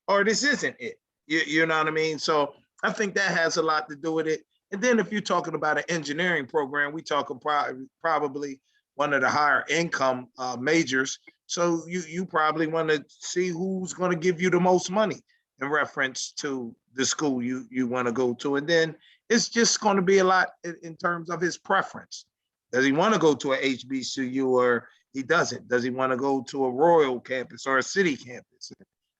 Speaker 5: or this isn't it. You know what I mean? So I think that has a lot to do with it. And then if you're talking about an engineering program, we talking probably one of the higher income majors. So you probably want to see who's going to give you the most money in reference to the school you want to go to. And then it's just going to be a lot in terms of his preference. Does he want to go to a HBCU or he doesn't? Does he want to go to a Royal campus or a city campus?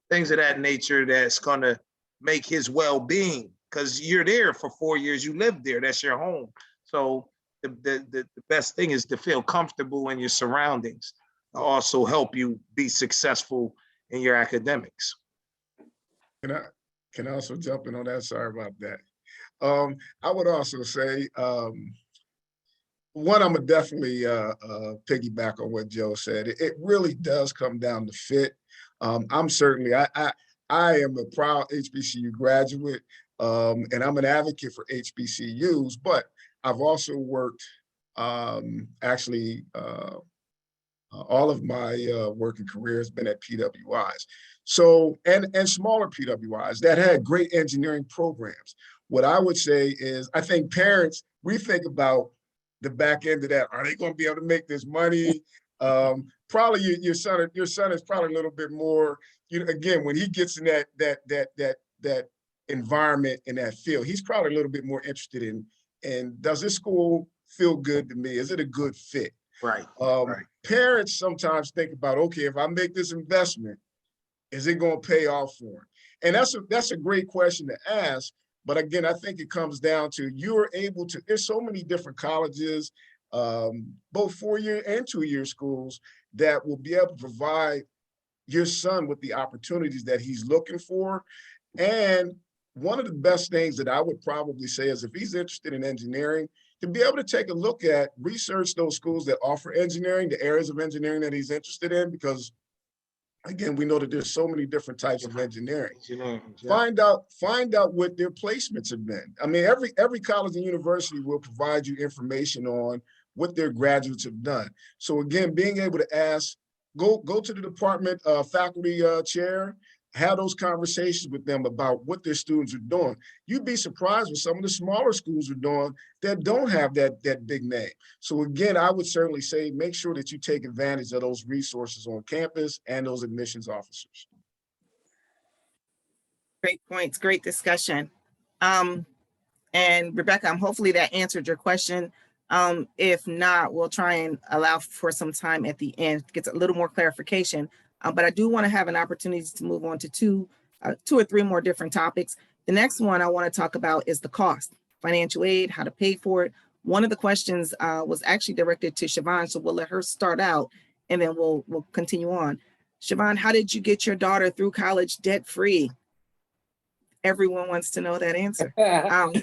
Speaker 5: Things of that nature that's going to make his well-being, because you're there for 4 years, you live there, that's your home. So the best thing is to feel comfortable in your surroundings. also help you be successful in your academics.
Speaker 4: Can I also jump in on that? Sorry about that. I would also say, one, I'm gonna definitely piggyback on what Joe said. It really does come down to fit. I'm certainly, I am a proud HBCU graduate, and I'm an advocate for HBCUs, but I've also worked, actually, all of my working career has been at PWIs. So, and smaller PWIs that had great engineering programs. What I would say is, I think parents, we think about the back end of that. Are they going to be able to make this money? Probably your son is probably a little bit more, you know, again, when he gets in that environment in that field, he's probably a little bit more interested in does this school feel good to me? Is it a good fit?
Speaker 5: Right.
Speaker 4: Parents sometimes think about, okay, if I make this investment, is it going to pay off for him? And that's a great question to ask. But again, I think it comes down to you're able to, there's so many different colleges, both 4-year and 2-year schools that will be able to provide your son with the opportunities that he's looking for. And one of the best things that I would probably say is if he's interested in engineering, to be able to take a look at, research those schools that offer engineering, the areas of engineering that he's interested in, because again, we know that there's so many different types of engineering. Find out what their placements have been. I mean, every college and university will provide you information on what their graduates have done. So again, being able to ask, go to the department faculty chair, have those conversations with them about what their students are doing. You'd be surprised what some of the smaller schools are doing that don't have that big name. So again, I would certainly say, make sure that you take advantage of those resources on campus and those admissions officers.
Speaker 3: Great points, great discussion. And Rebecca, hopefully that answered your question. If not, we'll try and allow for some time at the end to get a little more clarification. But I do want to have an opportunity to move on to two or three more different topics. The next one I want to talk about is the cost, financial aid, how to pay for it. One of the questions was actually directed to Siobhan, so we'll let her start out and then we'll continue on. Siobhan, how did you get your daughter through college debt-free? Everyone wants to know that answer. So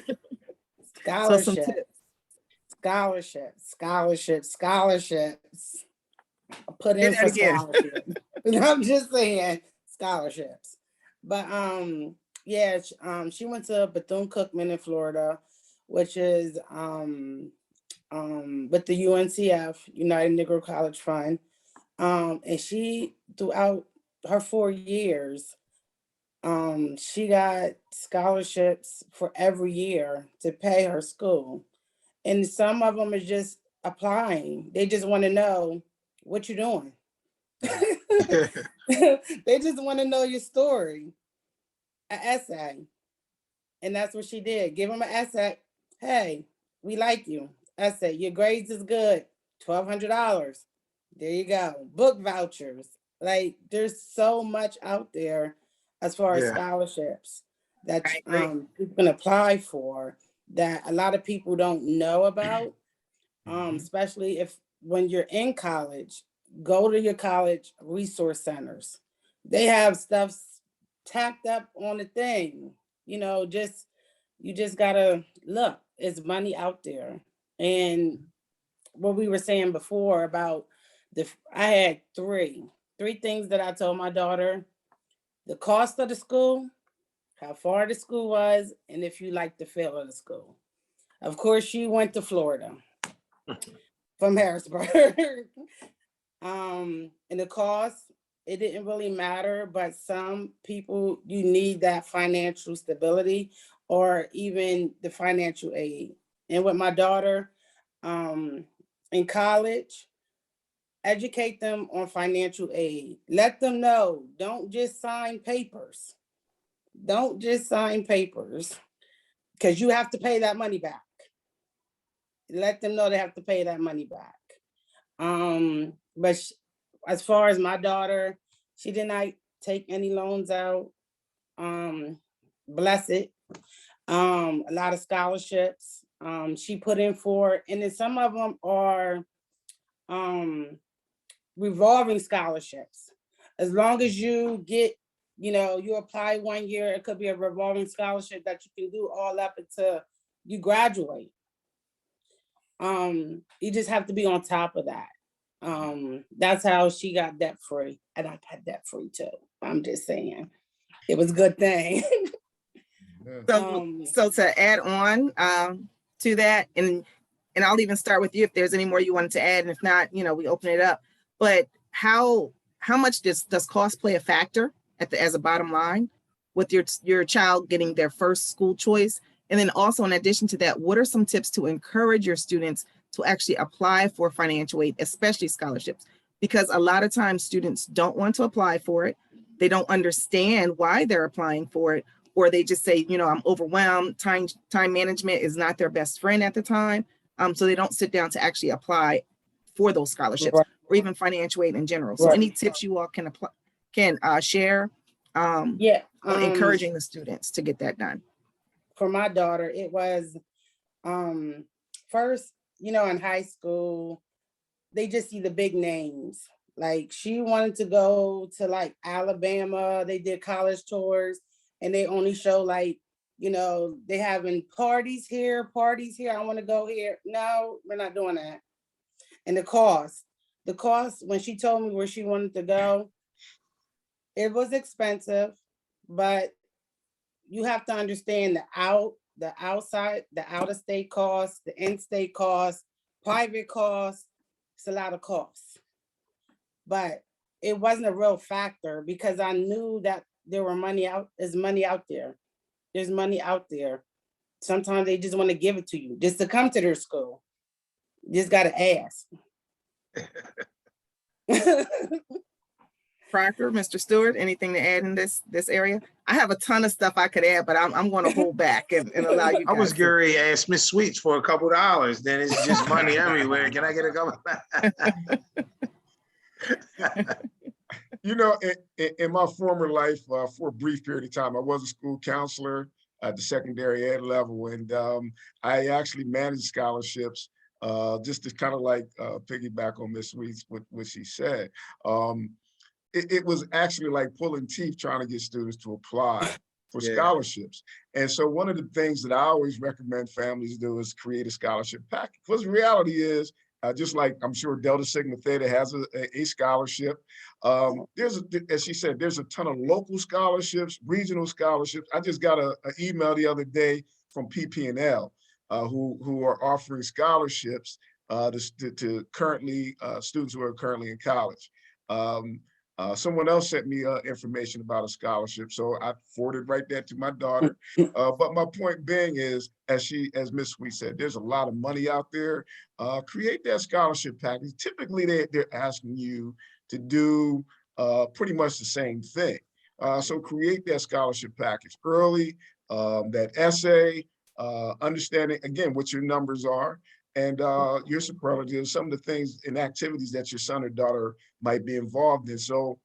Speaker 3: some tips.
Speaker 6: Scholarships. Put in for scholarships. I'm just saying scholarships. But yeah, she went to Bethune-Cookman in Florida, which is with the UNCF, United Negro College Fund. And she, throughout her 4 years, she got scholarships for every year to pay her school. And some of them are just applying. They just want to know what you're doing. They just want to know your story, an essay. And that's what she did. Give them an essay. Hey, we like you. Essay, your grades is good. $1,200. There you go. Book vouchers. Like, there's so much out there as far as scholarships that people can apply for that a lot of people don't know about, especially when you're in college. Go to your college resource centers. They have stuff tacked up on the thing. You know, you just gotta look. It's money out there. And what we were saying before about I had three things that I told my daughter: the cost of the school, how far the school was, and if you like the feel of the school. Of course, she went to Florida from Harrisburg. And the cost, it didn't really matter, but some people, you need that financial stability or even the financial aid. And with my daughter in college, educate them on financial aid. Let them know, don't just sign papers. Don't just sign papers, because you have to pay that money back. Let them know they have to pay that money back. But as far as my daughter, she did not take any loans out. Bless it. A lot of scholarships she put in for, and then some of them are revolving scholarships. As long as you get, you apply 1 year, it could be a revolving scholarship that you can do all up until you graduate. You just have to be on top of that. That's how she got debt free, and I got debt free too. I'm just saying, it was a good thing.
Speaker 3: So to add on to that, and I'll even start with you if there's any more you wanted to add, and if not, we open it up. But how much does cost play a factor as a bottom line with your child getting their first school choice? And then also, in addition to that, what are some tips to encourage your students to actually apply for financial aid, especially scholarships? Because a lot of times students don't want to apply for it. They don't understand why they're applying for it, or they just say, I'm overwhelmed. Time management is not their best friend at the time. So they don't sit down to actually apply for those scholarships,
Speaker 6: Right.
Speaker 3: or even financial aid in general. So
Speaker 6: Right.
Speaker 3: any tips you all can share on encouraging the students to get that done?
Speaker 6: For my daughter, it was first, in high school, they just see the big names. Like, she wanted to go to like Alabama. They did college tours, and they only show like, they having parties here. I want to go here. No, we're not doing that. And the cost, when she told me where she wanted to go, it was expensive, but you have to understand the out-of-state costs, the in-state costs, private costs. It's a lot of costs. But it wasn't a real factor because I knew that there's money out there. There's money out there. Sometimes they just want to give it to you just to come to their school. You just got to ask.
Speaker 3: Proctor, Mr. Stewart, anything to add in this area? I have a ton of stuff I could add, but I'm going to hold back and allow you guys.
Speaker 5: I was going to ask Miss Sweets for a couple $. Then it's just money everywhere. Can I get a couple?
Speaker 4: In my former life, for a brief period of time, I was a school counselor at the secondary ed level, and I actually managed scholarships. Just to kind of like piggyback on Miss Sweets, what she said. It was actually like pulling teeth trying to get students to apply for scholarships. And so one of the things that I always recommend families do is create a scholarship package. Because the reality is, just like I'm sure Delta Sigma Theta has a scholarship. As she said, there's a ton of local scholarships, regional scholarships. I just got an email the other day from PP&L who are offering scholarships to currently students who are currently in college. Someone else sent me information about a scholarship, so I forwarded right there to my daughter. But my point being is, as Ms. Sweet said, there's a lot of money out there. Create that scholarship package. Typically, they're asking you to do pretty much the same thing. So create that scholarship package early, that essay, understanding, again, what your numbers are, and your superlatives, some of the things and activities that your son or daughter might be involved in. So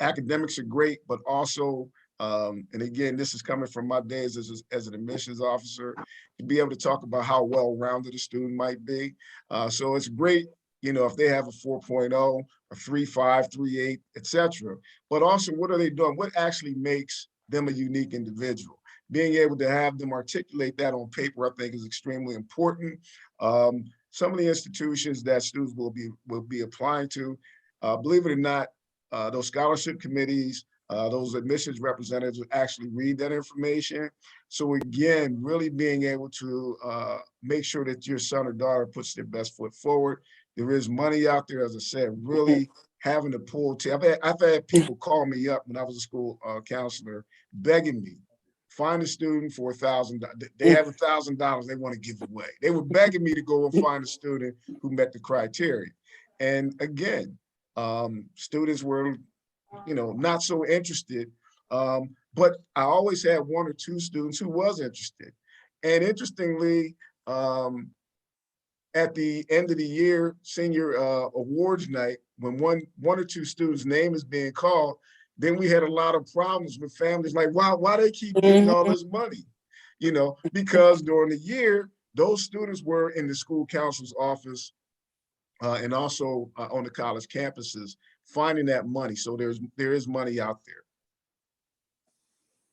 Speaker 4: academics are great, but also, and again, this is coming from my days as an admissions officer, to be able to talk about how well-rounded a student might be. So it's great, if they have a 4.0, a 3.5, 3.8, et cetera. But also, what are they doing? What actually makes them a unique individual? Being able to have them articulate that on paper, I think, is extremely important. Some of the institutions that students will be applying to, believe it or not, those scholarship committees, those admissions representatives will actually read that information. So again, really being able to make sure that your son or daughter puts their best foot forward. There is money out there, as I said, really having to pull teeth. I've had people call me up when I was a school counselor, begging me, find a student for $1,000. They have $1,000 they want to give away. They were begging me to go and find a student who met the criteria. And again, students were, not so interested. But I always had one or two students who was interested. And interestingly, at the end of the year, senior awards night, when one or two students' name is being called, then we had a lot of problems with families like, why they keep getting all this money? Because during the year, those students were in the school counselor's office and also on the college campuses, finding that money. So there is money out there.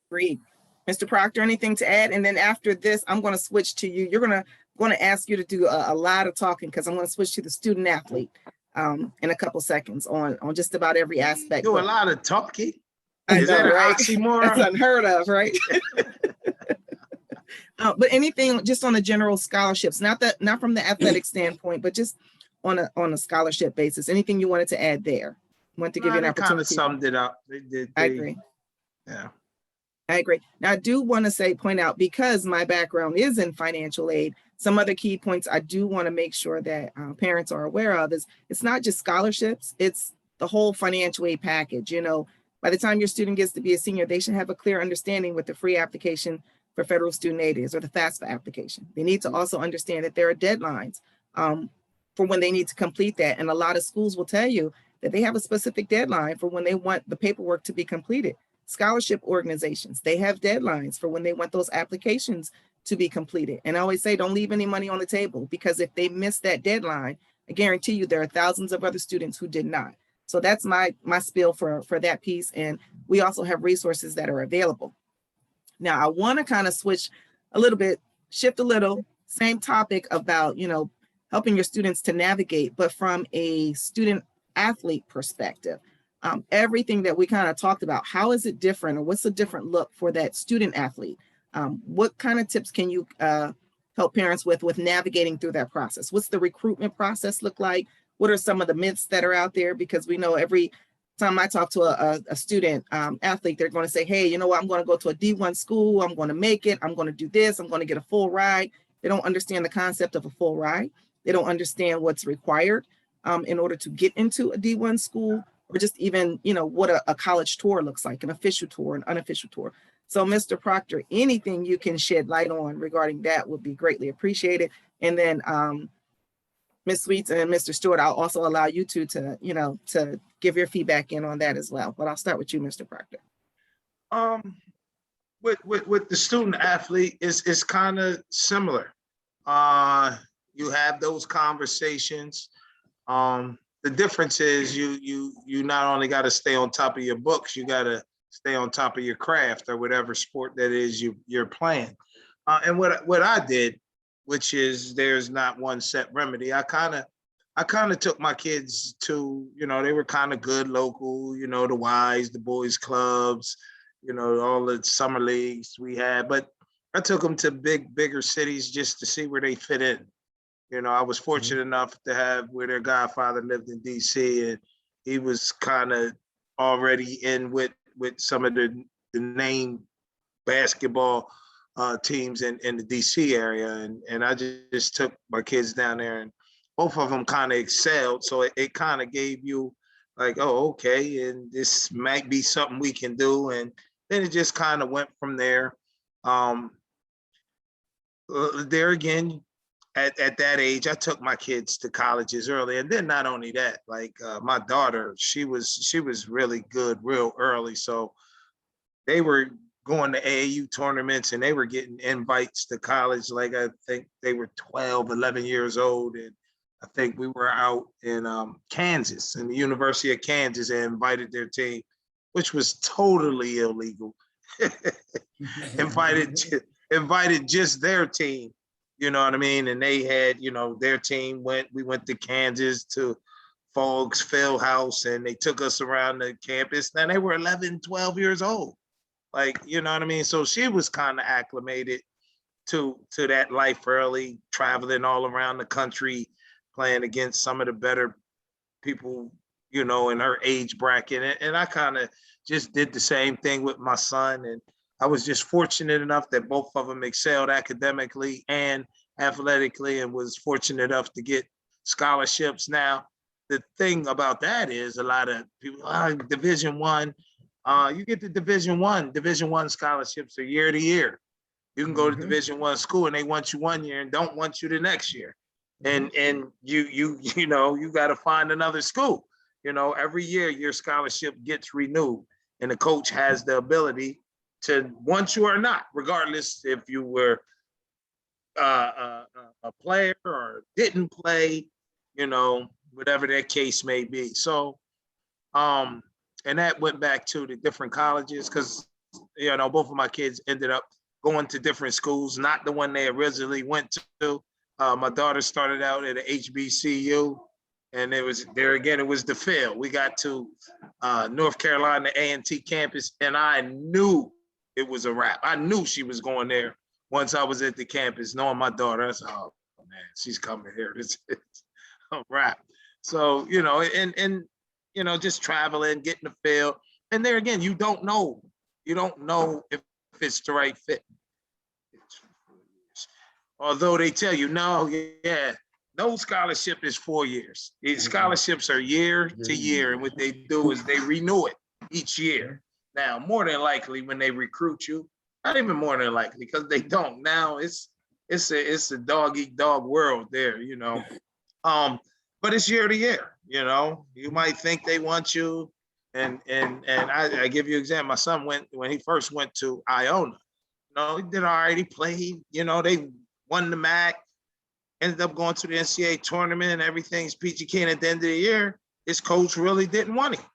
Speaker 3: Agreed. Mr. Proctor, anything to add? And then after this, I'm going to switch to you. You're going to ask you to do a lot of talking because I'm going to switch to the student athlete in a couple seconds on just about every aspect.
Speaker 5: Do a lot of talking.
Speaker 3: I
Speaker 5: Is
Speaker 3: know,
Speaker 5: that an
Speaker 3: right?
Speaker 5: oxymoron?
Speaker 3: That's unheard of, right? But anything just on the general scholarships, not from the athletic standpoint, but just on a scholarship basis. Anything you wanted to add there? Want to give you an
Speaker 5: They kind of
Speaker 3: opportunity.
Speaker 5: summed it up.
Speaker 3: I agree.
Speaker 5: Yeah.
Speaker 3: I agree. Now, I do want to point out, because my background is in financial aid, some other key points I do want to make sure that parents are aware of is it's not just scholarships, it's the whole financial aid package. You know, by the time your student gets to be a senior, they should have a clear understanding what the free application for federal student aid is, or the FAFSA application. They need to also understand that there are deadlines for when they need to complete that. And a lot of schools will tell you that they have a specific deadline for when they want the paperwork to be completed. Scholarship organizations, they have deadlines for when they want those applications to be completed. And I always say, don't leave any money on the table, because if they miss that deadline, I guarantee you there are thousands of other students who did not. So that's my spiel for that piece. And we also have resources that are available. Now, I want to kind of switch a little bit, shift a little, same topic about, helping your students to navigate, but from a student athlete perspective. Everything that we kind of talked about, how is it different, or what's a different look for that student athlete? What kind of tips can you help parents with navigating through that process? What's the recruitment process look like? What are some of the myths that are out there? Because we know every time I talk to a student athlete, they're going to say, hey, you know what, I'm going to go to a D1 school, I'm going to make it, I'm going to do this, I'm going to get a full ride. They don't understand the concept of a full ride. They don't understand what's required in order to get into a D1 school, or just even, what a college tour looks like, an official tour, an unofficial tour. So Mr. Proctor, anything you can shed light on regarding that would be greatly appreciated. And then Ms. Sweets and Mr. Stewart, I'll also allow you to give your feedback in on that as well. But I'll start with you, Mr. Proctor.
Speaker 5: With the student athlete, it's kind of similar. You have those conversations. The difference is you not only got to stay on top of your books, you got to stay on top of your craft or whatever sport that is you're playing. And what I did, which is there's not one set remedy. I kind of took my kids to, they were kind of good local, the Y's, the boys clubs, all the summer leagues we had. But I took them to bigger cities just to see where they fit in. I was fortunate enough to have where their godfather lived in DC, and he was kind of already in with some of the name basketball teams in the DC area. And I just took my kids down there, and both of them kind of excelled. So it kind of gave you like, oh, okay, and this might be something we can do. And then it just kind of went from there. There again, at that age, I took my kids to colleges early. And then not only that, like my daughter, she was really good real early. So they were going to AAU tournaments and they were getting invites to college. Like I think they were 12, 11 years old. And I think we were out in Kansas, in the University of Kansas, and invited their team, which was totally illegal. Invited just their team. You know what I mean? And they had, their team we went to Kansas to Fogg's Field House, and they took us around the campus. And they were 11, 12 years old. Like, you know what I mean? So she was kind of acclimated to that life early, traveling all around the country, playing against some of the better people, in her age bracket. And I kind of just did the same thing with my son. And I was just fortunate enough that both of them excelled academically and athletically, and was fortunate enough to get scholarships. Now, the thing about that is a lot of people, Division I, you get the Division I scholarships are year to year. You can go to Division I school and they want you one year and don't want you the next year. And you got to find another school. Every year your scholarship gets renewed, and the coach has the ability to want you or not, regardless if you were a player or didn't play. whatever their case may be. So, and that went back to the different colleges because, you know, both of my kids ended up going to different schools, not the one they originally went to. My daughter started out at a HBCU, and it was there again, it was the field. We got to North Carolina A&T campus, and I knew it was a wrap. I knew she was going there once I was at the campus, knowing my daughter. I said, oh man, she's coming here. It's a wrap. So, you know, and you know, just traveling, getting the feel. And there again, you don't know. You don't know if it's the right fit. Although they tell you, no, yeah, no scholarship is 4 years. These scholarships are year to year. And what they do is they renew it each year. Now, more than likely when they recruit you, not even more than likely, because they don't. Now it's a dog eat dog world there, you know. But it's year to year, you know. You might think they want you, and I give you an example. My son went when he first went to Iona. You know, he did all right. He played. You know, they won the MAC. Ended up going to the NCAA tournament and everything's peachy keen. At the end of the year, his coach really didn't want him,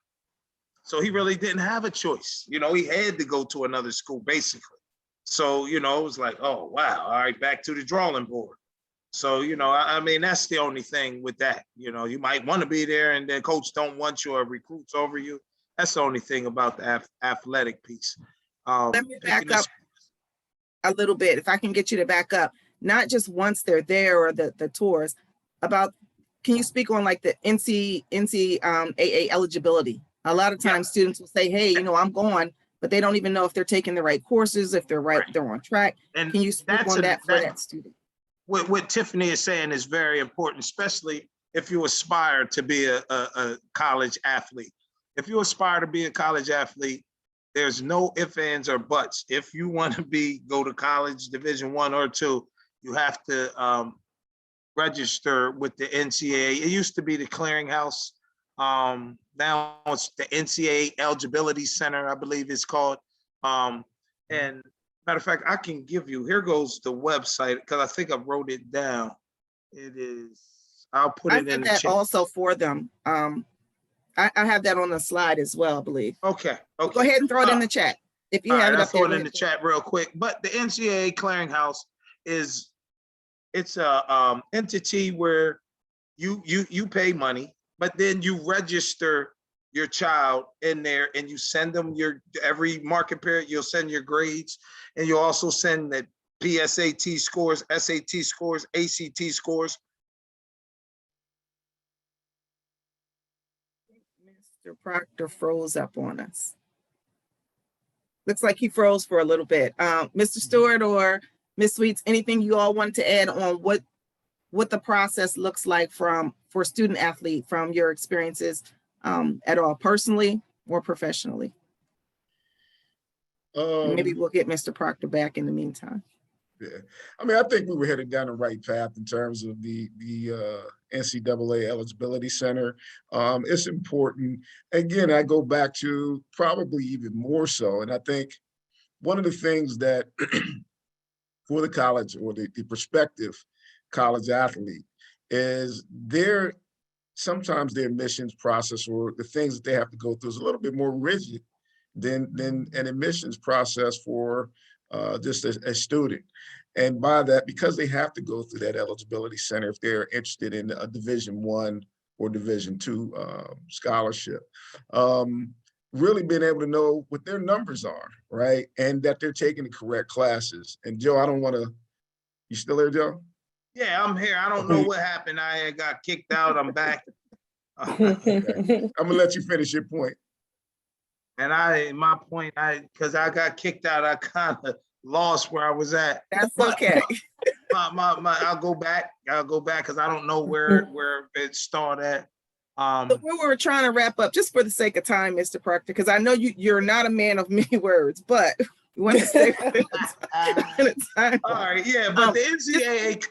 Speaker 5: so he really didn't have a choice. You know, he had to go to another school basically. So you know, it was like, oh wow, all right, back to the drawing board. So, you know, I mean, that's the only thing with that. You know, you might want to be there and then coach don't want you or recruits over you. That's the only thing about the athletic piece.
Speaker 3: Let me back up a little bit. If I can get you to back up, not just once they're there or the tours, about, can you speak on like the NCAA eligibility? A lot of times students will say, hey, you know, I'm going, but they don't even know if they're taking the right courses, if they're they're on track.
Speaker 5: And
Speaker 3: can you speak on that for that student?
Speaker 5: What Tiffany is saying is very important, especially if you aspire to be a college athlete. If you aspire to be a college athlete, there's no ifs, ands, or buts. If you want to go to college, Division I or II, you have to register with the NCAA. It used to be the clearinghouse. Now it's the NCAA Eligibility Center, I believe it's called. And matter of fact, I can give you, here goes the website, because I think I wrote it down. It is, I'll put it in the chat.
Speaker 3: Also for them. I have that on the slide as well, I believe.
Speaker 5: Okay.
Speaker 3: Go ahead and throw it in the chat. If you have it up there.
Speaker 5: I'll throw it in the chat real quick. But the NCAA Clearinghouse it's a entity where you pay money, but then you register your child in there and you send them every market period, you'll send your grades, and you'll also send the PSAT scores, SAT scores, ACT scores.
Speaker 3: Mr. Proctor froze up on us. Looks like he froze for a little bit. Mr. Stewart or Ms. Sweets, anything you all wanted to add on what the process looks like for student athlete from your experiences at all, personally or professionally? Maybe we'll get Mr. Proctor back in the meantime.
Speaker 4: Yeah, I mean, I think we were headed down the right path in terms of the NCAA Eligibility Center. It's important. Again, I go back to probably even more so, and I think one of the things that for the college or the prospective college athlete is sometimes their admissions process or the things that they have to go through is a little bit more rigid than an admissions process for just a student. And by that, because they have to go through that eligibility center if they're interested in a Division I or Division II scholarship, really being able to know what their numbers are, right? And that they're taking the correct classes. And Joe, I don't want to, you still there, Joe?
Speaker 5: Yeah, I'm here. I don't know what happened. I got kicked out. I'm back.
Speaker 4: Okay. I'm gonna let you finish your point.
Speaker 5: And my point, because I got kicked out, I kind of lost where I was at.
Speaker 3: That's okay.
Speaker 5: I'll go back because I don't know where it started at.
Speaker 3: So we were trying to wrap up just for the sake of time, Mr. Proctor, because I know you're not a man of many words, but we want to stay within the time.
Speaker 5: All right, yeah, but the NCAA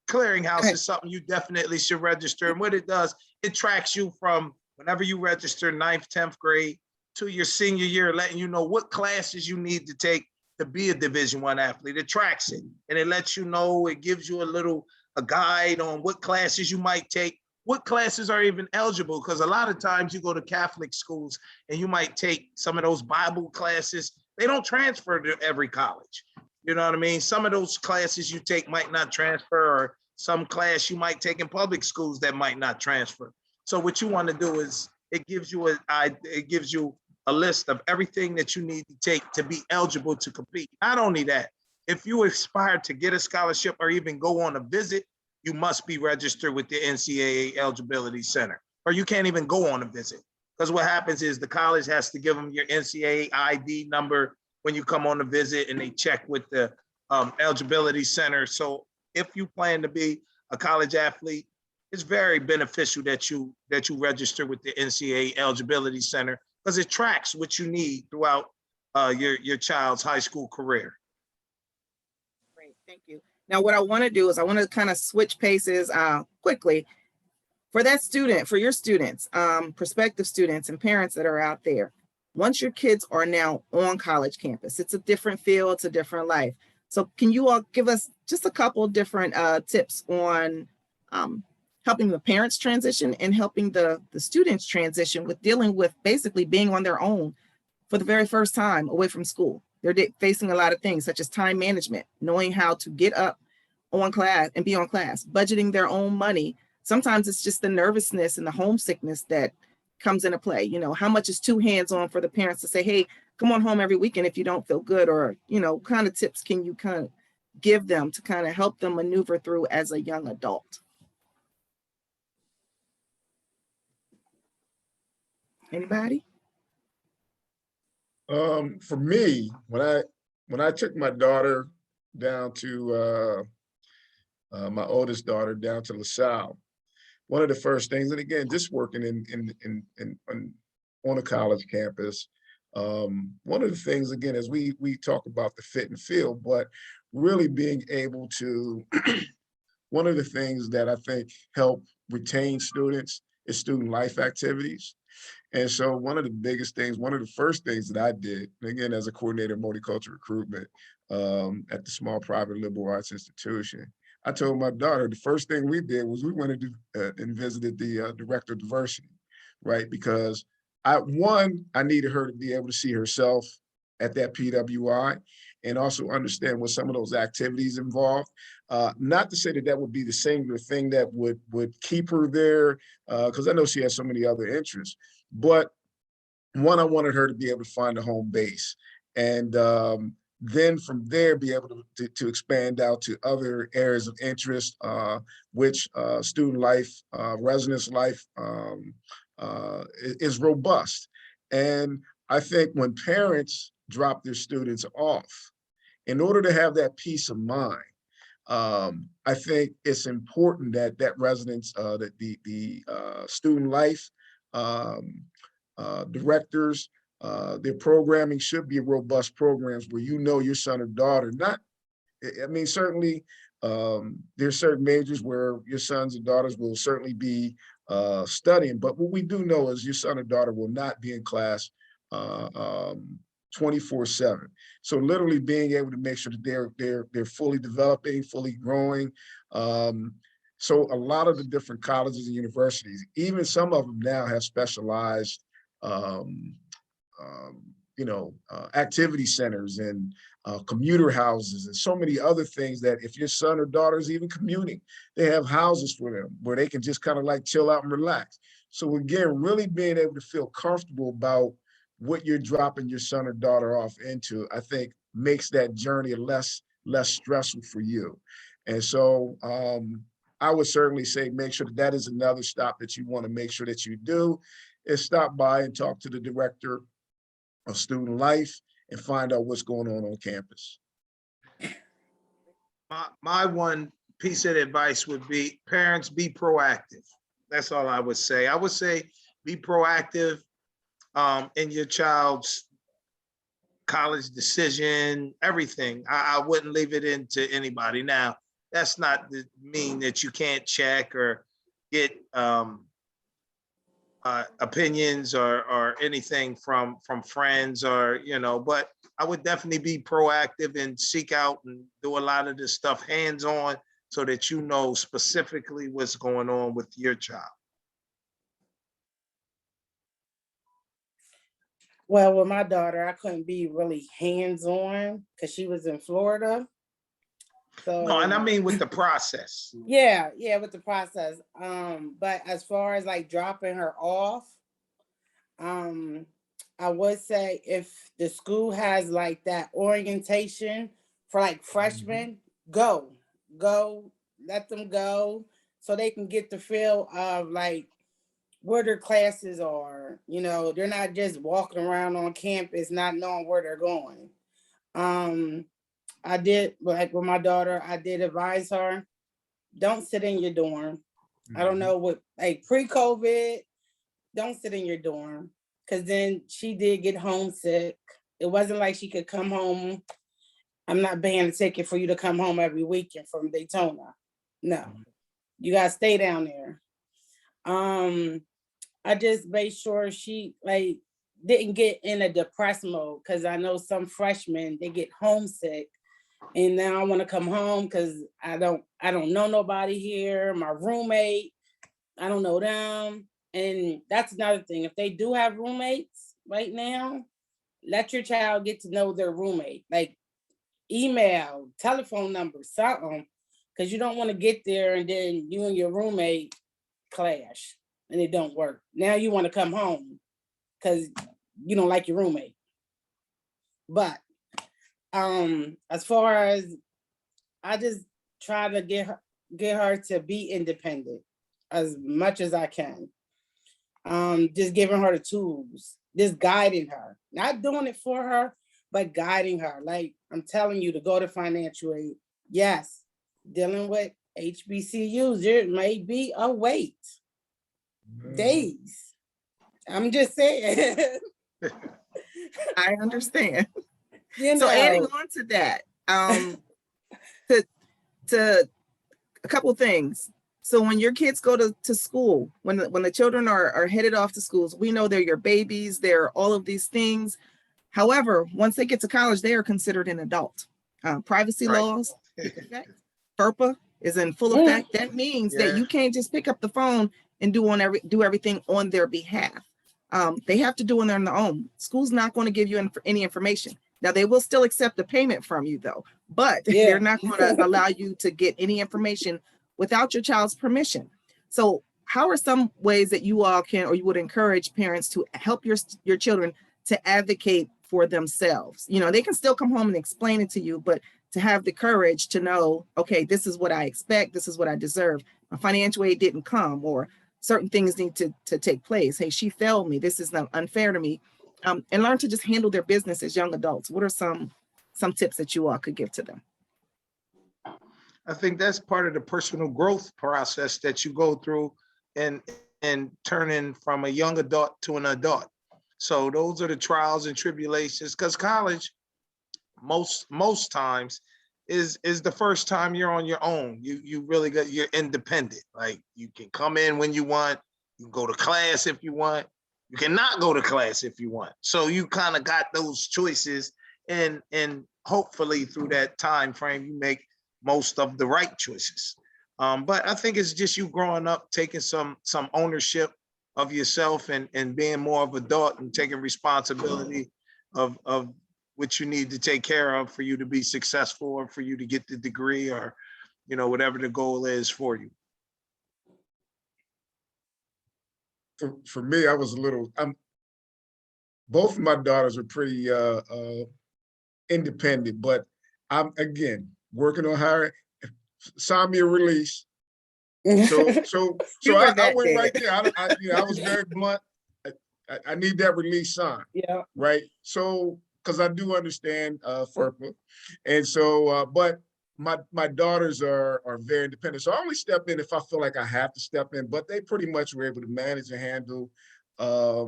Speaker 5: Clearinghouse is something you definitely should register. And what it does, it tracks you from whenever you register 9th, 10th grade to your senior year, letting you know what classes you need to take to be a Division I athlete. It tracks it and it lets you know, it gives you a guide on what classes you might take what classes are even eligible? Because a lot of times you go to Catholic schools and you might take some of those Bible classes. They don't transfer to every college. You know what I mean? Some of those classes you take might not transfer, or some class you might take in public schools that might not transfer. So what you want to do is it gives you a list of everything that you need to take to be eligible to compete. Not only that, if you aspire to get a scholarship or even go on a visit, you must be registered with the NCAA Eligibility Center, or you can't even go on a visit. Because what happens is the college has to give them your NCAA ID number when you come on a visit, and they check with the Eligibility Center. So if you plan to be a college athlete, it's very beneficial that you register with the NCAA Eligibility Center, because it tracks what you need throughout your child's high school career.
Speaker 3: Great, thank you. Now, what I want to do is I want to kind of switch paces quickly. For that student, for your students, prospective students and parents that are out there, once your kids are now on college campus, it's a different feel, it's a different life. So can you all give us just a couple of different tips on helping the parents transition and helping the students transition with dealing with basically being on their own for the very first time away from school? They're facing a lot of things such as time management, knowing how to get up on class and be on class, budgeting their own money. Sometimes it's just the nervousness and the homesickness that comes into play. You know, how much is too hands-on for the parents to say, hey, come on home every weekend if you don't feel good, or, you know, kind of tips can you kind of give them to kind of help them maneuver through as a young adult? Anybody?
Speaker 4: For me, when I took my daughter down to my oldest daughter down to LaSalle, one of the first things, and again, just working on a college campus, one of the things, again, as we talk about the fit and feel, but really being able to, one of the things that I think help retain students is student life activities. And so one of the biggest things, one of the first things that I did, again, as a coordinator of multicultural recruitment at the small private liberal arts institution, I told my daughter the first thing we did was we went and visited the director of diversity, right? Because I needed her to be able to see herself at that PWI and also understand what some of those activities involved. Not to say that that would be the singular thing that would keep her there, because I know she has so many other interests. But one, I wanted her to be able to find a home base, and then from there be able to expand out to other areas of interest, which student life, residence life is robust. And I think when parents drop their students off, in order to have that peace of mind, I think it's important that residents, that the student life directors, their programming should be robust programs where you know your son or daughter, I mean, certainly there's certain majors where your sons and daughters will certainly be studying, but what we do know is your son or daughter will not be in class 24/7. So literally being able to make sure that they're fully developing, fully growing. So a lot of the different colleges and universities, even some of them now have specialized activity centers and commuter houses and so many other things that if your son or daughter is even commuting, they have houses for them where they can just kind of like chill out and relax. So again, really being able to feel comfortable about what you're dropping your son or daughter off into, I think makes that journey less stressful for you. And so I would certainly say make sure that is another stop that you want to make sure that you do, is stop by and talk to the director of student life and find out what's going on campus.
Speaker 5: My one piece of advice would be parents, be proactive. That's all I would say. I would say be proactive in your child's college decision, everything. I wouldn't leave it into anybody. Now, that's not to mean that you can't check or get opinions or anything from friends, or but I would definitely be proactive and seek out and do a lot of this stuff hands-on so that you know specifically what's going on with your child?
Speaker 6: Well, with my daughter, I couldn't be really hands-on because she was in Florida. So
Speaker 5: No, and I mean with the process.
Speaker 6: yeah, with the process. But as far as like dropping her off, I would say if the school has like that orientation for like freshmen, go, let them go so they can get the feel of like where their classes are. You know, they're not just walking around on campus not knowing where they're going. I did, like with my daughter, I did advise her, don't sit in your dorm. I don't know what, like pre-COVID, don't sit in your dorm. Cause then she did get homesick. It wasn't like she could come home. I'm not paying a ticket for you to come home every weekend from Daytona. No, you gotta stay down there. I just made sure she like didn't get in a depressed mode because I know some freshmen, they get homesick and now I want to come home because I don't know nobody here. My roommate, I don't know them. And that's another thing. If they do have roommates right now, let your child get to know their roommate. Like email, telephone number, something. Because you don't want to get there and then you and your roommate clash and it don't work. Now you want to come home because you don't like your roommate. But as far as I just try to get her to be independent as much as I can. Just giving her the tools, just guiding her, not doing it for her, but guiding her. Like I'm telling you to go to financial aid. Yes, dealing with HBCUs, there may be a wait. Days. I'm just saying.
Speaker 3: I understand.
Speaker 6: You
Speaker 3: So adding
Speaker 6: know,
Speaker 3: on to that, to a couple things. So when your kids go to school, when the children are headed off to schools, we know they're your babies, they're all of these things. However, once they get to college, they are considered an adult. Privacy
Speaker 5: Right.
Speaker 3: laws take effect. FERPA is in full effect. That means that you can't just pick up the phone and do everything on their behalf. They have to do it on their own. School's not going to give you any information. Now they will still accept the payment from you though, but they're not going to allow you to get any information without your child's permission. So how are some ways that you all can, or you would encourage parents to help your children to advocate for themselves? You know, they can still come home and explain it to you, but to have the courage to know, okay, this is what I expect, this is what I deserve. My financial aid didn't come, or certain things need to take place. Hey, she failed me. This is not unfair to me. And learn to just handle their business as young adults. What are some tips that you all could give to them?
Speaker 5: I think that's part of the personal growth process that you go through and turning from a young adult to an adult. So those are the trials and tribulations, because college most times is the first time you're on your own. You really you're independent. Like you can come in when you want, you can go to class if you want, you cannot go to class if you want. So you kind of got those choices, and hopefully through that time frame you make most of the right choices. But I think it's just you growing up, taking some ownership of yourself and being more of an adult and taking responsibility of what you need to take care of for you to be successful, or for you to get the degree, or whatever the goal is for you.
Speaker 4: For me, I was both of my daughters are pretty independent, but I'm again working on her. Sign me a release. So I went right there. I was very blunt. I need that release signed.
Speaker 6: Yeah.
Speaker 4: Right. So because I do understand FERPA, and so but my daughters are very independent. So I only step in if I feel like I have to step in. But they pretty much were able to manage and handle a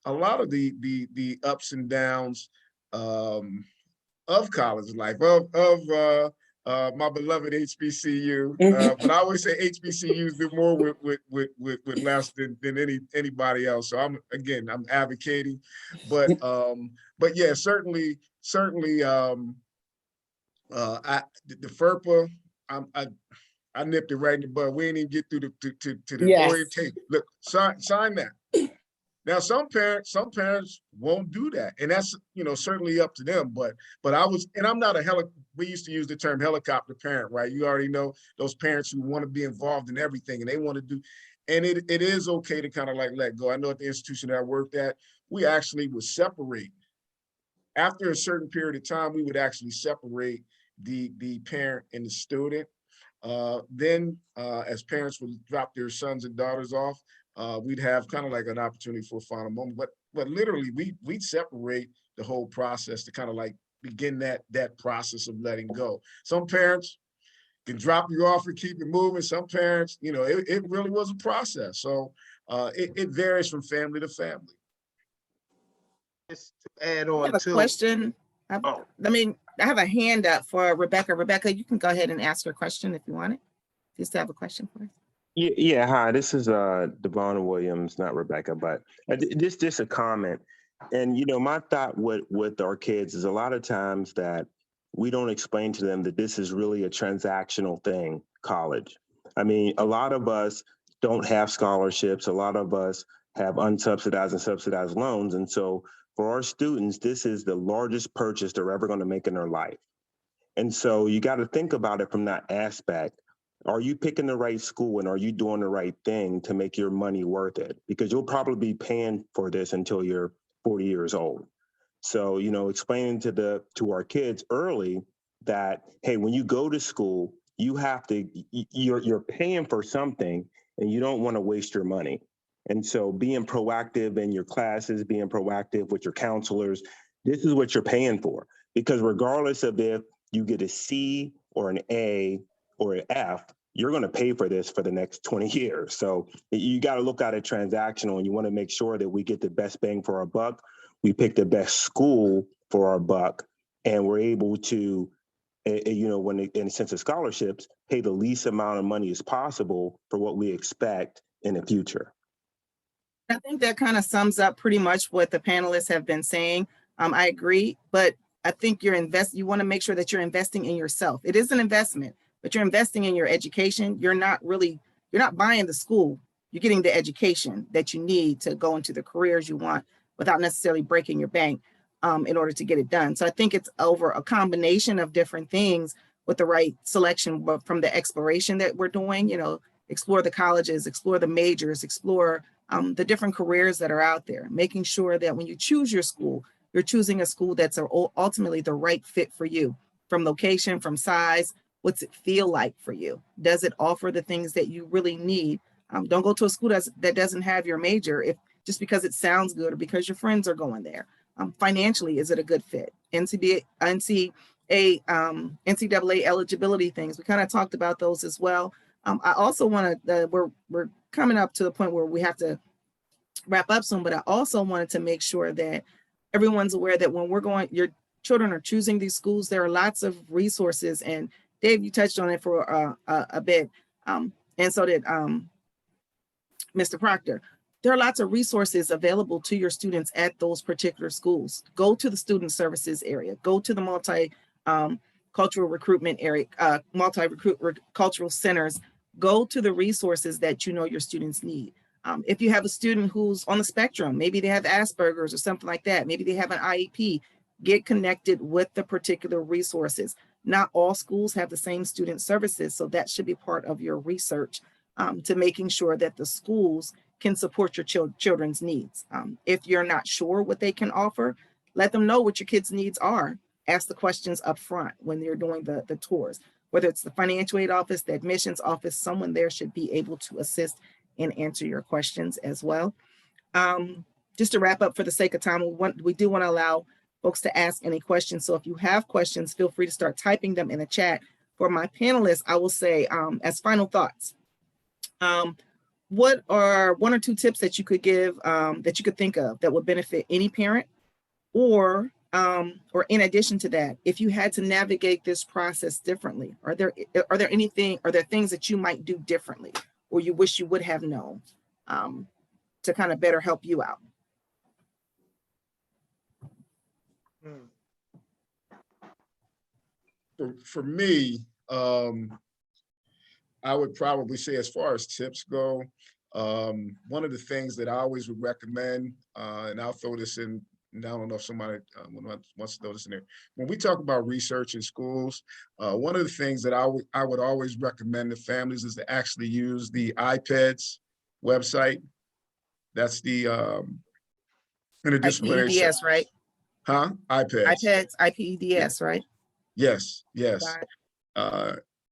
Speaker 4: lot of the ups and downs of college life, of my beloved HBCU. But I always say HBCUs do more with less than anybody else. So I'm advocating, but yeah, certainly the FERPA, I nipped it right in the bud. We ain't even get through to the
Speaker 6: Yes.
Speaker 4: orientation. Look, sign that. Now, some parents won't do that, and that's, you know, certainly up to them. But I'm not we used to use the term helicopter parent, right? You already know those parents who want to be involved in everything and they want to do, and it is okay to kind of like let go. I know at the institution that I worked at, we actually would separate. After a certain period of time, we would actually separate the parent and the student. Then as parents would drop their sons and daughters off, we'd have kind of like an opportunity for a final moment. But literally, we'd separate the whole process to kind of like begin that process of letting go. Some parents can drop you off and keep it moving. Some parents, you know, it really was a process. So it varies from family to family.
Speaker 5: Just to add
Speaker 3: I
Speaker 5: on
Speaker 3: have a
Speaker 5: to.
Speaker 3: question.
Speaker 5: Oh.
Speaker 3: I have a hand up for Rebecca. Rebecca, you can go ahead and ask your question if you want it. Do you still have a question for us?
Speaker 8: Yeah, hi, this is Devon Williams, not Rebecca, but just a comment. And you know, my thought with our kids is a lot of times that we don't explain to them that this is really a transactional thing, college. I mean, a lot of us don't have scholarships, a lot of us have unsubsidized and subsidized loans. And so for our students, this is the largest purchase they're ever going to make in their life. And so you got to think about it from that aspect. Are you picking the right school and are you doing the right thing to make your money worth it? Because you'll probably be paying for this until you're 40 years old. So, you know, explaining to our kids early that, hey, when you go to school, you have to, you're paying for something and you don't want to waste your money. And so being proactive in your classes, being proactive with your counselors, this is what you're paying for. Because regardless of if you get a C or an A or an F, you're going to pay for this for the next 20 years. So you got to look at it transactional, and you want to make sure that we get the best bang for our buck. We pick the best school for our buck, and we're able to, you know, when in a sense of scholarships, pay the least amount of money as possible for what we expect in the future.
Speaker 3: I think that kind of sums up pretty much what the panelists have been saying. I agree, but I think you want to make sure that you're investing in yourself. It is an investment, but you're investing in your education. You're not buying the school. You're getting the education that you need to go into the careers you want without necessarily breaking your bank in order to get it done. So I think it's over a combination of different things with the right selection, but from the exploration that we're doing, you know, explore the colleges, explore the majors, explore the different careers that are out there, making sure that when you choose your school, you're choosing a school that's ultimately the right fit for you, from location, from size. What's it feel like for you? Does it offer the things that you really need? Don't go to a school that doesn't have your major just because it sounds good or because your friends are going there. Financially, is it a good fit? NCAA eligibility things. We kind of talked about those as well. I also want to, we're coming up to the point where we have to wrap up soon, but I also wanted to make sure that everyone's aware that when your children are choosing these schools, there are lots of resources. And Dave, you touched on it for a bit. And so did Mr. Proctor. There are lots of resources available to your students at those particular schools. Go to the student services area, go to the multi-cultural recruitment area, multi-cultural centers, go to the resources that you know your students need. If you have a student who's on the spectrum, maybe they have Asperger's or something like that, maybe they have an IEP, get connected with the particular resources. Not all schools have the same student services, so that should be part of your research to making sure that the schools can support your children's needs. If you're not sure what they can offer, let them know what your kids' needs are. Ask the questions up front when you're doing the tours. Whether it's the financial aid office, the admissions office, someone there should be able to assist and answer your questions as well. Just to wrap up for the sake of time, we do want to allow folks to ask any questions. So if you have questions, feel free to start typing them in the chat. For my panelists, I will say as final thoughts, what are 1 or 2 tips that you could give, that you could think of that would benefit any parent? Or in addition to that, if you had to navigate this process differently, are there things that you might do differently or you wish you would have known to kind of better help you out?
Speaker 4: For me, I would probably say, as far as tips go, one of the things that I always would recommend, and I'll throw this in, and I don't know if somebody wants to throw this in there. When we talk about research in schools, one of the things that I would always recommend to families is to actually use the iPads website. That's the interdisciplinary.
Speaker 3: IPEDS, right?
Speaker 4: Huh? iPads.
Speaker 3: iPads, IPEDS, right?
Speaker 4: Yes, yes.
Speaker 3: Got it.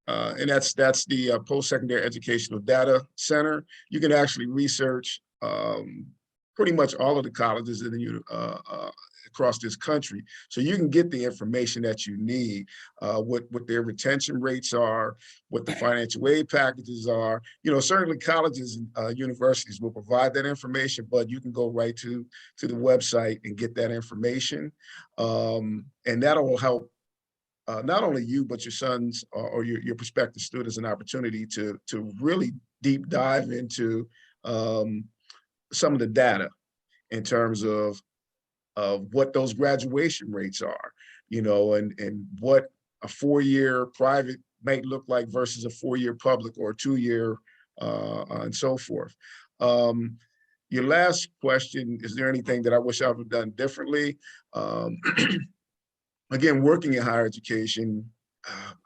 Speaker 4: Uh, and that's the Post-Secondary Educational Data Center. You can actually research pretty much all of the colleges in the across this country, so you can get the information that you need, what their retention rates are, what the financial aid packages are. You know, certainly colleges and universities will provide that information, but you can go right to the website and get that information, and that will help not only you, but your sons or your prospective students an opportunity to really deep dive into some of the data in terms of what those graduation rates are, you know, and what a 4-year private might look like versus a 4-year public or a 2-year and so forth. Your last question, is there anything that I wish I would have done differently? Again, working in higher education,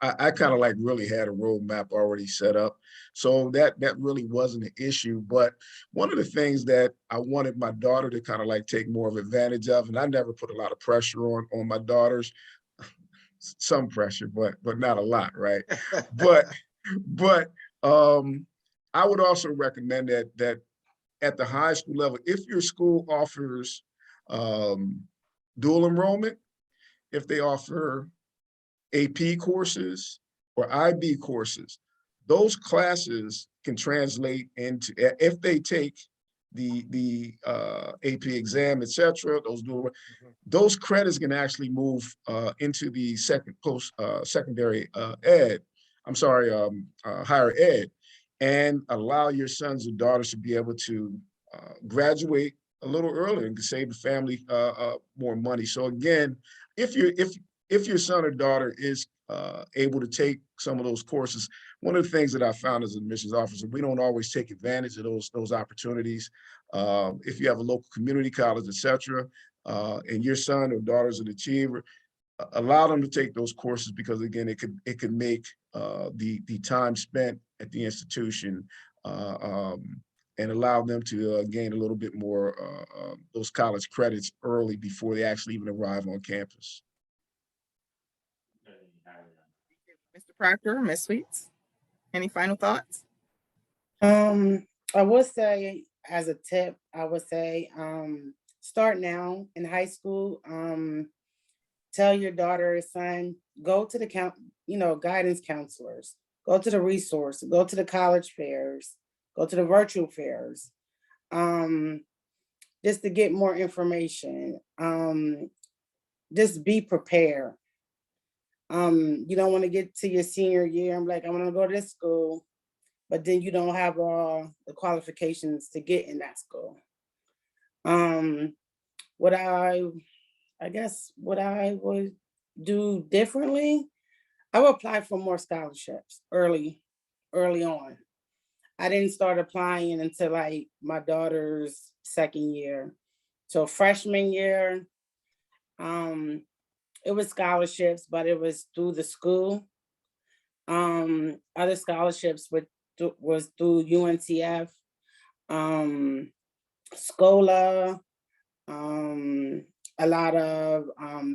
Speaker 4: I kind of like really had a roadmap already set up. So that really wasn't an issue. But one of the things that I wanted my daughter to kind of like take more of advantage of, and I never put a lot of pressure on my daughters, some pressure, but not a lot, right? but I would also recommend that at the high school level, if your school offers dual enrollment, if they offer AP courses or IB courses, those classes can translate into, if they take the AP exam, etc. Those credits can actually move into the secondary ed. I'm sorry, higher ed, and allow your sons and daughters to be able to graduate a little earlier and save the family more money. So again, if your son or daughter is able to take some of those courses, one of the things that I found as an admissions officer, we don't always take advantage of those opportunities. If you have a local community college, et cetera, and your son or daughter is an achiever, allow them to take those courses, because again, it could make the time spent at the institution and allow them to gain a little bit more those college credits early before they actually even arrive on campus.
Speaker 3: Mr. Proctor, Ms. Sweets, any final thoughts?
Speaker 6: I would say, as a tip, I would say start now in high school. Tell your daughter or son, go to the guidance counselors, go to the resource, go to the college fairs, go to the virtual fairs, just to get more information. Just be prepared. You don't want to get to your senior year and be like, I'm gonna go to this school, but then you don't have all the qualifications to get in that school. What I would do differently, I would apply for more scholarships early on. I didn't start applying until like my daughter's second year. So freshman year, it was scholarships, but it was through the school. Other scholarships was through UNCF, Scola, a lot of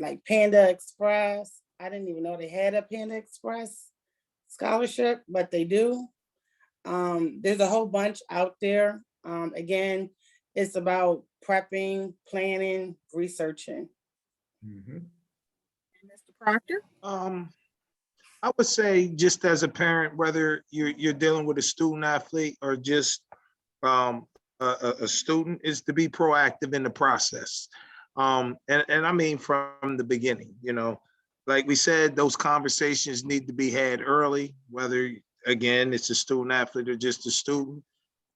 Speaker 6: like Panda Express. I didn't even know they had a Panda Express scholarship, but they do. There's a whole bunch out there. Again, it's about prepping, planning, researching.
Speaker 4: Mm-hmm.
Speaker 3: Mr. Proctor?
Speaker 5: I would say, just as a parent, whether you're dealing with a student athlete or just a student, is to be proactive in the process. And I mean from the beginning, like we said, those conversations need to be had early, whether, again, it's a student athlete or just a student.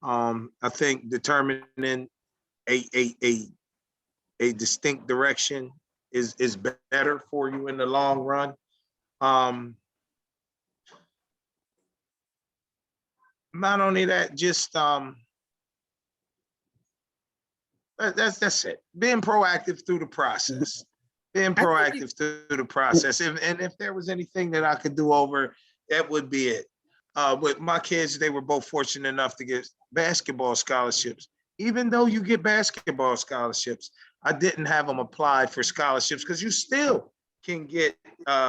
Speaker 5: I think determining a distinct direction is better for you in the long run. not only that, just that's it. Being proactive through the process. Being
Speaker 3: I think you-
Speaker 5: proactive through the process. And if there was anything that I could do over, that would be it. With my kids, they were both fortunate enough to get basketball scholarships. Even though you get basketball scholarships, I didn't have them apply for scholarships because you still can get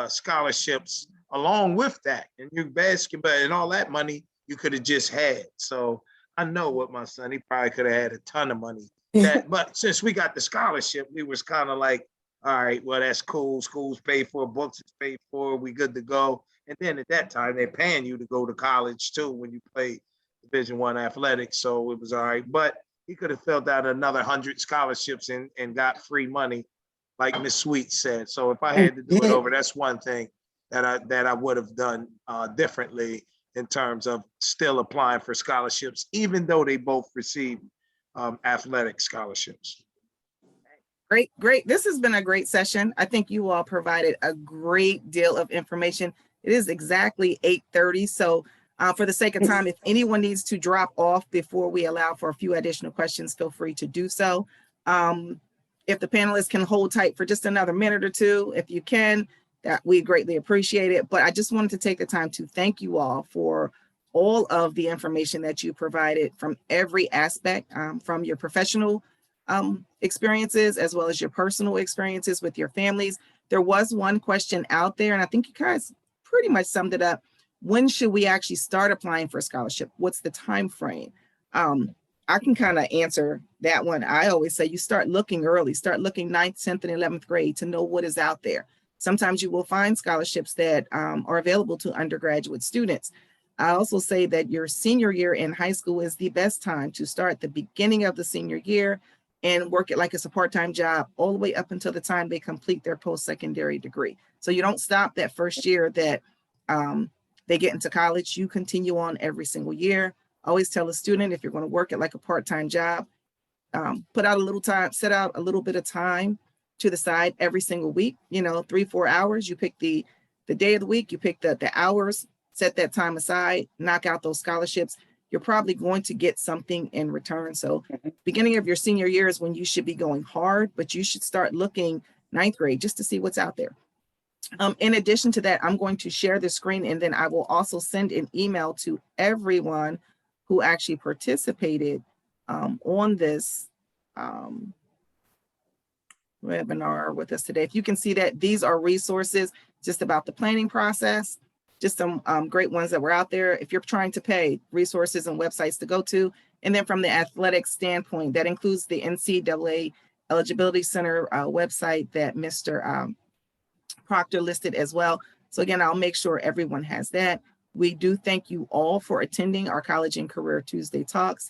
Speaker 5: scholarships along with that. And you basketball and all that money you could have just had. So I know what my son, he probably could have had a ton of money. But since we got the scholarship, we was kind of like, all right, well, that's cool. School's paid for, books is paid for, we good to go. And then at that time, they're paying you to go to college too when you play Division I athletics. So it was all right. But he could have filled out another 100 scholarships and got free money, like Miss Sweet said. So if I had to do it over, that's one thing that I would have done differently in terms of still applying for scholarships, even though they both received athletic scholarships.
Speaker 3: Great. This has been a great session. I think you all provided a great deal of information. It is exactly 8:30. So for the sake of time, if anyone needs to drop off before we allow for a few additional questions, feel free to do so. If the panelists can hold tight for just another minute or two, if you can, that we greatly appreciate it. But I just wanted to take the time to thank you all for all of the information that you provided from every aspect, from your professional experiences as well as your personal experiences with your families. There was one question out there, and I think you guys pretty much summed it up. When should we actually start applying for a scholarship? What's the time frame? I can kind of answer that one. I always say you start looking early, start looking 9th, 10th, and 11th grade to know what is out there. Sometimes you will find scholarships that are available to undergraduate students. I also say that your senior year in high school is the best time to start the beginning of the senior year and work it like it's a part-time job all the way up until the time they complete their post-secondary degree. So you don't stop that first year that they get into college. You continue on every single year. I always tell a student, if you're going to work it like a part-time job, put out a little time, set out a little bit of time to the side every single week, 3-4 hours. You pick the day of the week, you pick the hours, set that time aside, knock out those scholarships. You're probably going to get something in return. So beginning of your senior year is when you should be going hard, but you should start looking 9th grade just to see what's out there. In addition to that, I'm going to share the screen, and then I will also send an email to everyone who actually participated on this webinar with us today. If you can see that these are resources just about the planning process, just some great ones that were out there. If you're trying to pay, resources and websites to go to. And then from the athletic standpoint, that includes the NCAA Eligibility Center website that Mr. Proctor listed as well. So again, I'll make sure everyone has that. We do thank you all for attending our College and Career Tuesday Talks.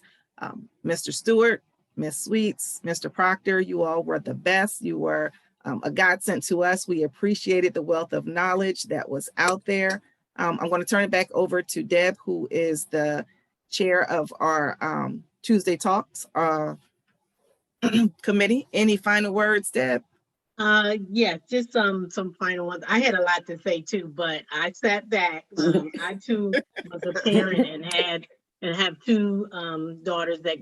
Speaker 3: Mr. Stewart, Ms. Sweets, Mr. Proctor, you all were the best. You were a godsend to us. We appreciated the wealth of knowledge that was out there. I'm going to turn it back over to Deb, who is the chair of our Tuesday Talks committee. Any final words, Deb?
Speaker 1: Yeah, just some final ones. I had a lot to say too, but I sat back. I too was a parent and have two daughters that graduated